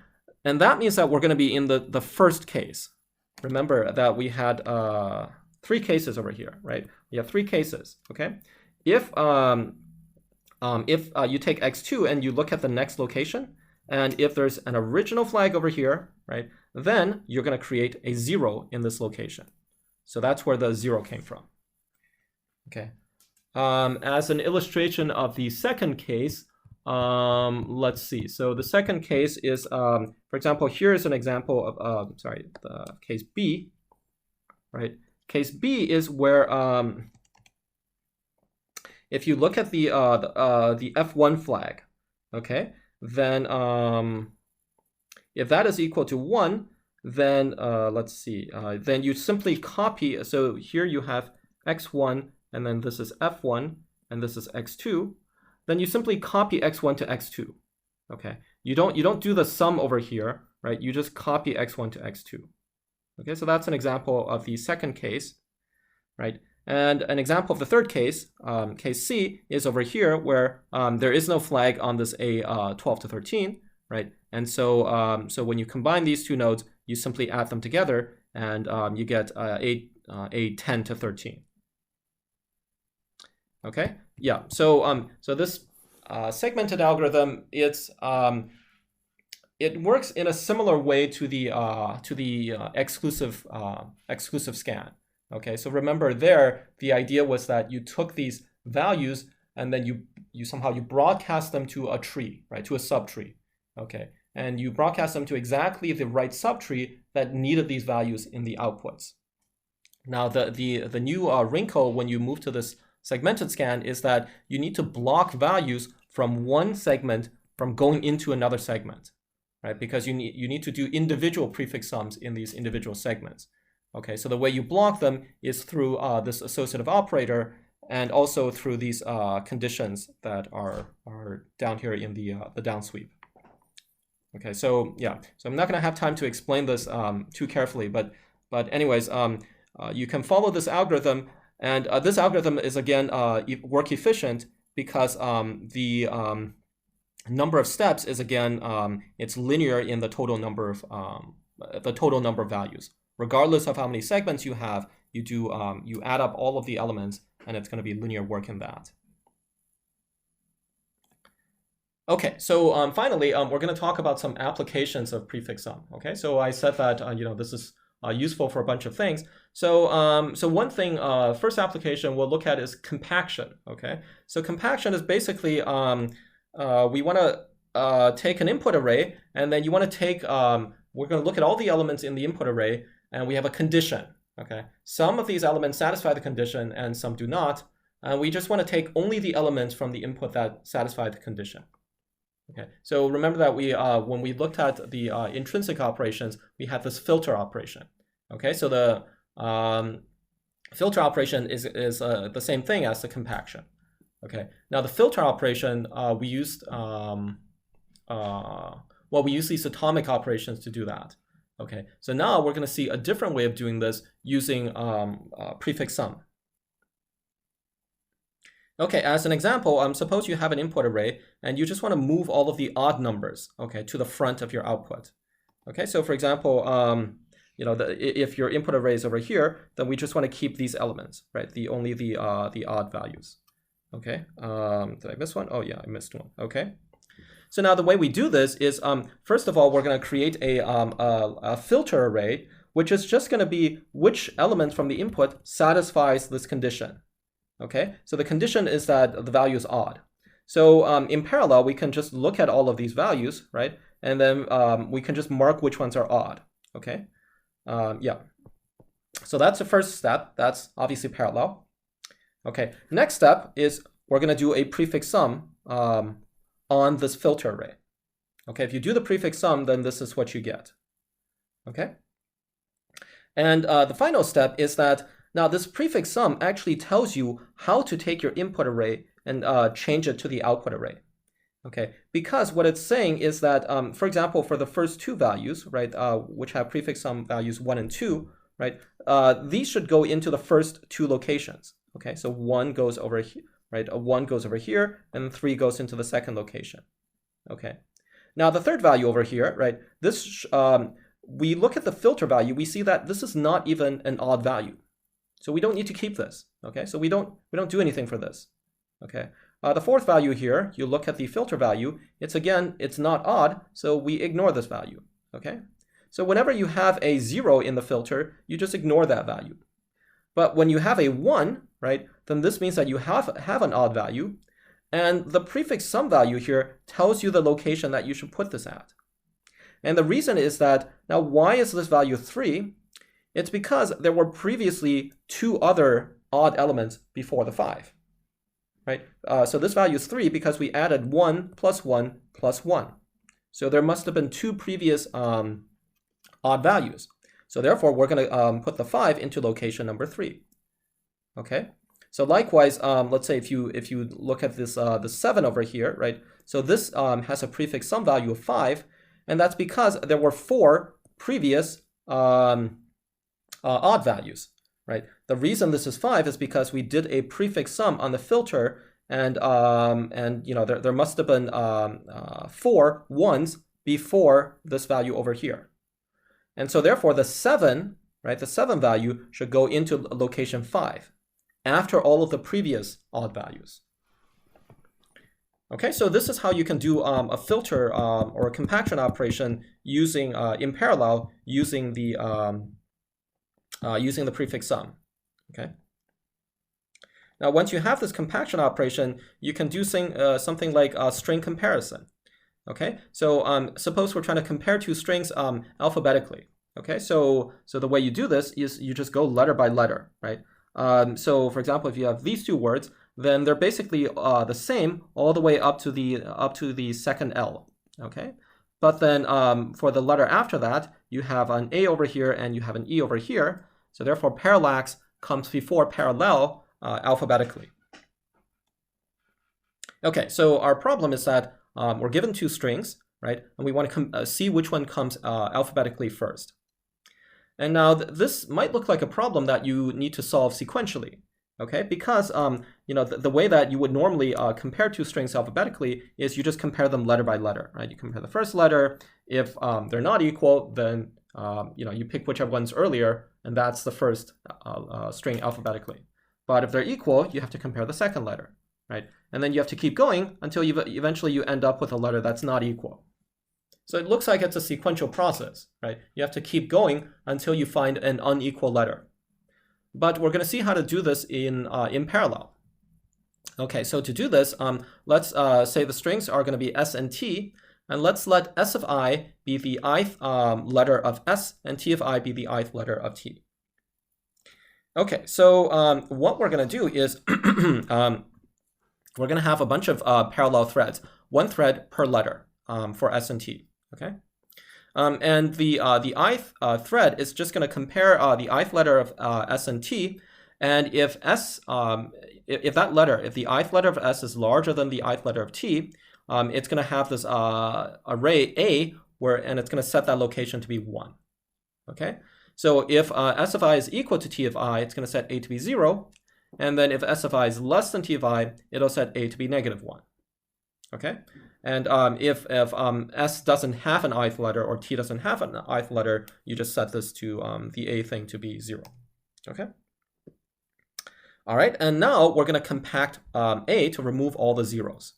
A: and that means that we're going to be in the first case. Remember that we had 3 cases over here, right? We have 3 cases, okay? If you take x2 and you look at the next location, and if there's an original flag over here, right, then you're going to create a 0 in this location. So that's where the 0 came from. Okay. As an illustration of the second case, let's see. So the second case is, for example, here is an example of, the case B, right? Case B is where if you look at the F1 flag, okay, then if that is equal to 1, then let's see, then you simply copy. So here you have x1, and then this is f1, and this is x2. Then you simply copy x1 to x2. Okay, you don't do the sum over here, right? You just copy x1 to x2. Okay, so that's an example of the second case, right? And an example of the third case, case C, is over here where there is no flag on this A12 to 13, right? And so, so when you combine these two nodes, you simply add them together, and you get A10 to 13. Okay, yeah. So so this segmented algorithm, it works in a similar way to the exclusive scan. Okay, so remember there, the idea was that you took these values and then you somehow broadcast them to a tree, right, to a subtree. Okay, and you broadcast them to exactly the right subtree that needed these values in the outputs. Now the new wrinkle when you move to this segmented scan is that you need to block values from one segment from going into another segment, right? Because you need to do individual prefix sums in these individual segments. Okay, so the way you block them is through this associative operator, and also through these conditions that are down here in the downsweep. Okay, so yeah, so I'm not going to have time to explain this too carefully, but anyways, you can follow this algorithm, and this algorithm is again work efficient because the number of steps is again it's linear in the total number of values. Regardless of how many segments you have, you add up all of the elements, and it's going to be linear work in that. Okay, so finally, we're going to talk about some applications of prefix sum. Okay, so I said that this is useful for a bunch of things. So so one thing, first application we'll look at is compaction. Okay, so compaction is basically we want to take an input array, and then you want to take we're going to look at all the elements in the input array, and we have a condition. Okay, some of these elements satisfy the condition and some do not, and we just want to take only the elements from the input that satisfy the condition. Okay, so remember that we when we looked at the intrinsic operations, we had this filter operation. Okay, so the filter operation is the same thing as the compaction. Okay, now the filter operation we used we use these atomic operations to do that. Okay, so now we're going to see a different way of doing this using prefix sum. Okay, as an example, suppose you have an input array and you just want to move all of the odd numbers, okay, to the front of your output. Okay, so for example, if your input array is over here, then we just want to keep these elements, right? Only the odd values. Okay, did I miss one? Oh yeah, I missed one. Okay, so now the way we do this is, first of all, we're going to create a filter array, which is just going to be which element from the input satisfies this condition. Okay, so the condition is that the value is odd. So in parallel, we can just look at all of these values, right? And then we can just mark which ones are odd. Okay, yeah. So that's the first step. That's obviously parallel. Okay, next step is we're going to do a prefix sum on this filter array. Okay, if you do the prefix sum, then this is what you get. Okay, and the final step is that now this prefix sum actually tells you how to take your input array and change it to the output array. Okay, because what it's saying is that, for example, for the first two values, right, which have prefix sum values 1 and 2, right, these should go into the first two locations. Okay, so 1 goes over here, right, 1 goes over here, and 3 goes into the second location. Okay, now the third value over here, right, this we look at the filter value, we see that this is not even an odd value. So we don't need to keep this. Okay, so we don't do anything for this. Okay, the fourth value here, you look at the filter value, it's not odd, so we ignore this value. Okay, so whenever you have a 0 in the filter, you just ignore that value. But when you have a 1, right, then this means that you have an odd value, and the prefix sum value here tells you the location that you should put this at. And the reason is that, now why is this value 3? It's because there were previously 2 other odd elements before the 5, right? So this value is 3 because we added 1 plus 1 plus 1. So there must have been 2 previous odd values. So therefore, we're going to put the 5 into location number 3. Okay. So likewise, let's say if you look at this the 7 over here, right? So this has a prefix sum value of 5, and that's because there were 4 previous odd values, right? The reason this is 5 is because we did a prefix sum on the filter, and you know, there must have been 4 ones before this value over here. And so therefore the 7, right, the 7 value should go into location 5 after all of the previous odd values. Okay, so this is how you can do a filter or a compaction operation using in parallel using the prefix sum. Okay. Now, once you have this compaction operation, you can do something like string comparison. Okay, so suppose we're trying to compare two strings alphabetically. Okay, so the way you do this is you just go letter by letter, right? So for example, if you have these two words, then they're basically the same all the way up to the second L. Okay, but then for the letter after that, you have an A over here and you have an E over here. So therefore, parallax comes before parallel alphabetically. Okay, so our problem is that we're given two strings, right? And we want to see which one comes alphabetically first. And now this might look like a problem that you need to solve sequentially, okay? Because you know, the way that you would normally compare two strings alphabetically is you just compare them letter by letter, right? You compare the first letter. If they're not equal, then you know, you pick whichever one's earlier, and that's the first string alphabetically. But if they're equal, you have to compare the second letter, right? And then you have to keep going until eventually you end up with a letter that's not equal. So it looks like it's a sequential process, right? You have to keep going until you find an unequal letter. But we're going to see how to do this in parallel. Okay, so to do this, let's say the strings are going to be S and T, and let's let S of I be the ith letter of S, and T of I be the ith letter of T. Okay, so what we're going to do is we're going to have a bunch of parallel threads, one thread per letter for S and T. Okay, and the ith thread is just going to compare the ith letter of S and T, and if S, if the ith letter of S is larger than the ith letter of T, it's going to have this array A and it's going to set that location to be 1. Okay, so if S of I is equal to T of I, it's going to set A to be 0, and then if S of I is less than T of I, it'll set A to be -1. Okay. And if S doesn't have an ith letter or T doesn't have an ith letter, you just set this to the A thing to be 0. Okay. All right, and now we're going to compact A to remove all the zeros.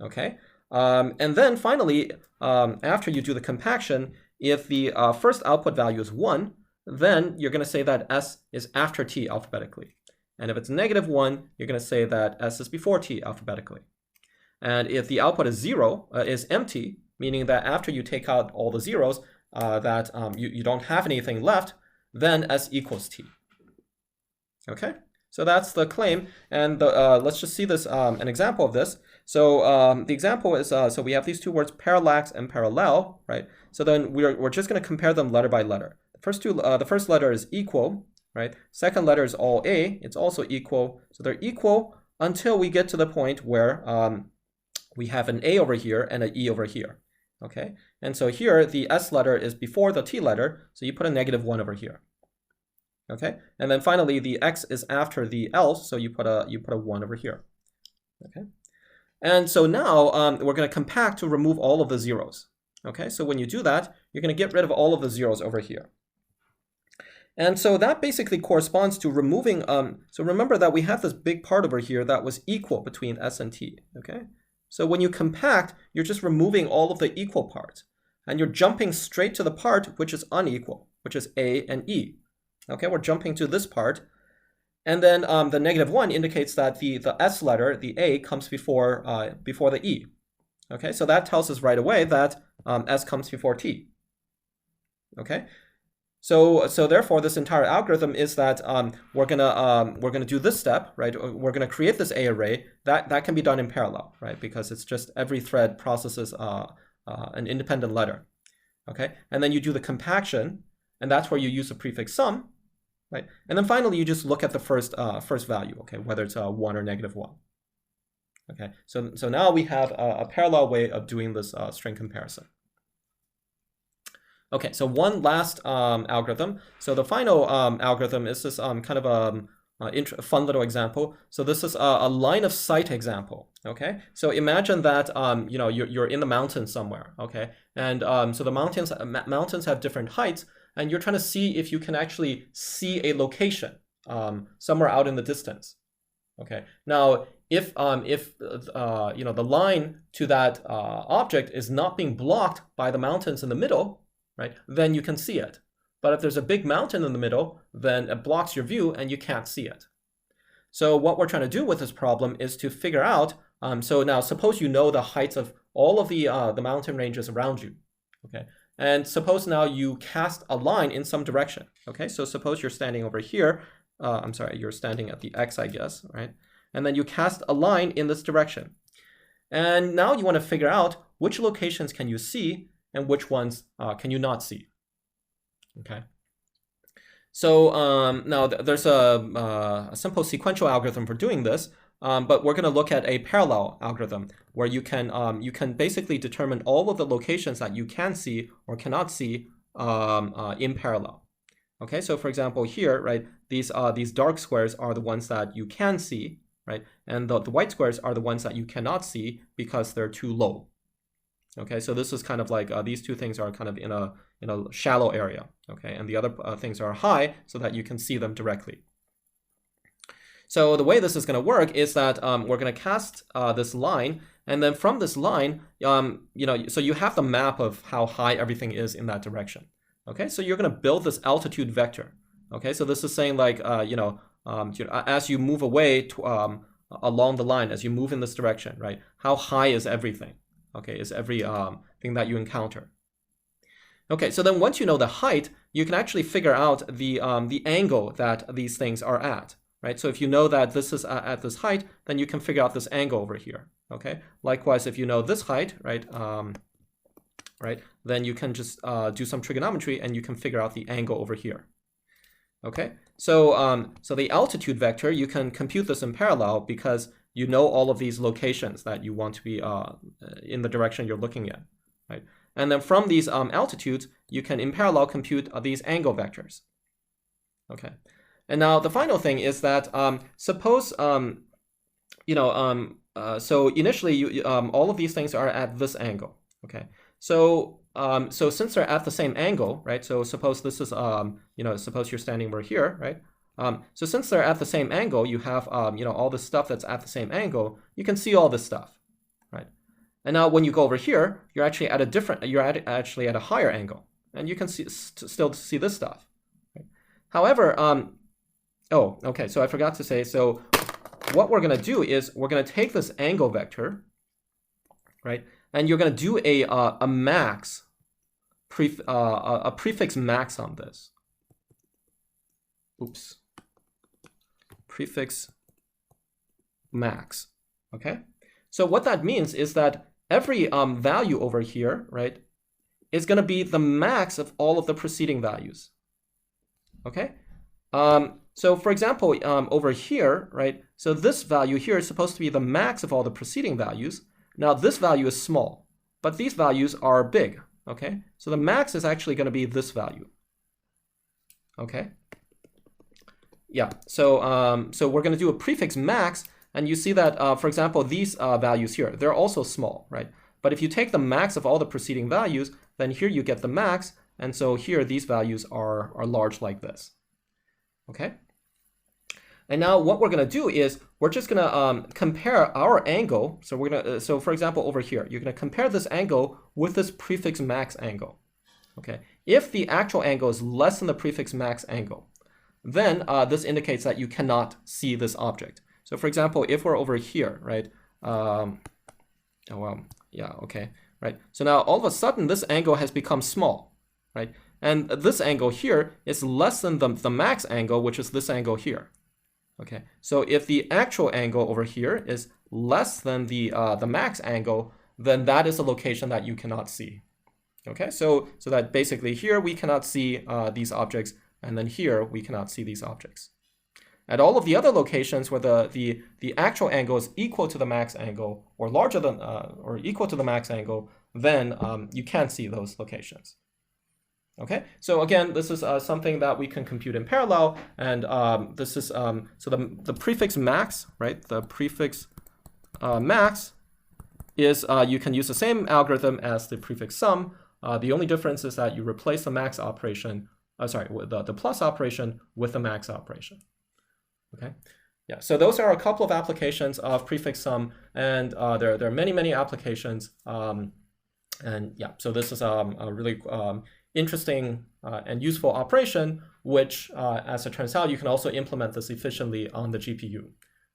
A: Okay. And then finally, after you do the compaction, if the first output value is 1, then you're going to say that S is after T alphabetically. And if it's -1, you're going to say that S is before T alphabetically. And if the output is 0, is empty, meaning that after you take out all the zeros, that you don't have anything left, then S equals T. Okay, so that's the claim. And let's just see this an example of this. So the example is, so we have these two words, parallax and parallel, right? So then we're just going to compare them letter by letter. The first letter is equal, right? Second letter is all A. It's also equal. So they're equal until we get to the point where we have an A over here and an E over here, okay? And so here, the S letter is before the T letter, so you put a -1 over here, okay? And then finally, the X is after the L, so you put a 1 over here, okay? And so now we're going to compact to remove all of the zeros, okay? So when you do that, you're going to get rid of all of the zeros over here. And so that basically corresponds to removing, so remember that we have this big part over here that was equal between S and T, okay? So when you compact, you're just removing all of the equal parts, and you're jumping straight to the part which is unequal, which is A and E. Okay, we're jumping to this part, and then the -1 indicates that the S letter, the A, comes before the E. Okay, so that tells us right away that S comes before T. Okay, so therefore this entire algorithm is that we're gonna do this step, right? We're gonna create this A array that can be done in parallel, right? Because it's just every thread processes an independent letter, okay? And then you do the compaction, and that's where you use the prefix sum, right? And then finally you just look at the first value, okay? Whether it's 1 or -1. Okay, so now we have a parallel way of doing this string comparison. Okay, so one last algorithm. So the final algorithm is this kind of a fun little example. So this is a line of sight example. Okay, so imagine that you know you're in the mountains somewhere. Okay, and so the mountains have different heights, and you're trying to see if you can actually see a location somewhere out in the distance. Okay, now if you know the line to that object is not being blocked by the mountains in the middle, right, then you can see it. But if there's a big mountain in the middle, then it blocks your view and you can't see it. So what we're trying to do with this problem is to figure out, so now suppose you know the heights of all of the mountain ranges around you, okay? And suppose now you cast a line in some direction, okay? So suppose you're standing over here, I'm sorry, you're standing at the X, I guess, right? And then you cast a line in this direction. And now you want to figure out which locations can you see and which ones can you not see, okay? So now there's a simple sequential algorithm for doing this, but we're going to look at a parallel algorithm where you can basically determine all of the locations that you can see or cannot see in parallel. Okay, so for example here, right, these dark squares are the ones that you can see, right, and the white squares are the ones that you cannot see because they're too low. Okay, so this is kind of like these two things are kind of in a shallow area, okay, and the other things are high so that you can see them directly. So the way this is going to work is that we're going to cast this line, and then from this line, you know, so you have the map of how high everything is in that direction. Okay, so you're going to build this altitude vector. Okay, so this is saying like you know, as you move away to, along the line, as you move in this direction, right? How high is everything? Okay, is every thing that you encounter. Okay, so then once you know the height, you can actually figure out the angle that these things are at, right? So if you know that this is at this height, then you can figure out this angle over here. Okay, likewise, if you know this height, right, right, then you can just do some trigonometry and you can figure out the angle over here. Okay, so so the altitude vector, you can compute this in parallel because you know all of these locations that you want to be in the direction you're looking at, right? And then from these altitudes, you can in parallel compute these angle vectors. Okay, and now the final thing is that suppose you know so initially all of these things are at this angle. Okay, so so since they're at the same angle, right? So suppose this is you know, suppose you're standing over here, right? So since they're at the same angle, you have you know, all this stuff that's at the same angle. You can see all this stuff, right? And now when you go over here, you're actually at a different, actually at a higher angle, and you can still see this stuff. Right? However, oh, okay. So I forgot to say. So what we're gonna do is we're gonna take this angle vector, right? And you're gonna do a max, a prefix max on this. Oops. Prefix max. Okay. So what that means is that every value over here, right, is going to be the max of all of the preceding values. Okay. So for example, over here, right, so this value here is supposed to be the max of all the preceding values. Now this value is small, but these values are big. Okay. So the max is actually going to be this value. Okay. Yeah, so so we're going to do a prefix max, and you see that, for example, these values here, they're also small, right? But if you take the max of all the preceding values, then here you get the max, and so here these values are large like this, okay? And now what we're going to do is we're just going to compare our angle. So we're going to, so for example, over here, you're going to compare this angle with this prefix max angle, okay? If the actual angle is less than the prefix max angle, then this indicates that you cannot see this object. So for example, if we're over here, right? Oh, well, yeah, okay, right. So now all of a sudden this angle has become small, right? And this angle here is less than the max angle, which is this angle here. Okay, so if the actual angle over here is less than the max angle, then that is a location that you cannot see. Okay, so that basically here we cannot see these objects, and then here we cannot see these objects. At all of the other locations where the actual angle is equal to the max angle or larger than or equal to the max angle, then you can see those locations. Okay, so again, this is something that we can compute in parallel, and this is so the prefix max, right? The prefix max is you can use the same algorithm as the prefix sum. The only difference is that you replace the max operation, the plus operation with the max operation. Okay, yeah. So those are a couple of applications of prefix sum, and there are many applications. And yeah, so this is a really interesting and useful operation, which, as it turns out, you can also implement this efficiently on the GPU.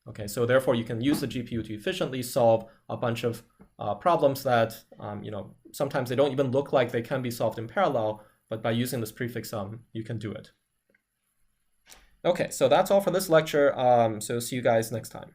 A: Okay, so therefore you can use the GPU to efficiently solve a bunch of problems that sometimes they don't even look like they can be solved in parallel, but by using this prefix sum, you can do it. Okay, so that's all for this lecture. So see you guys next time.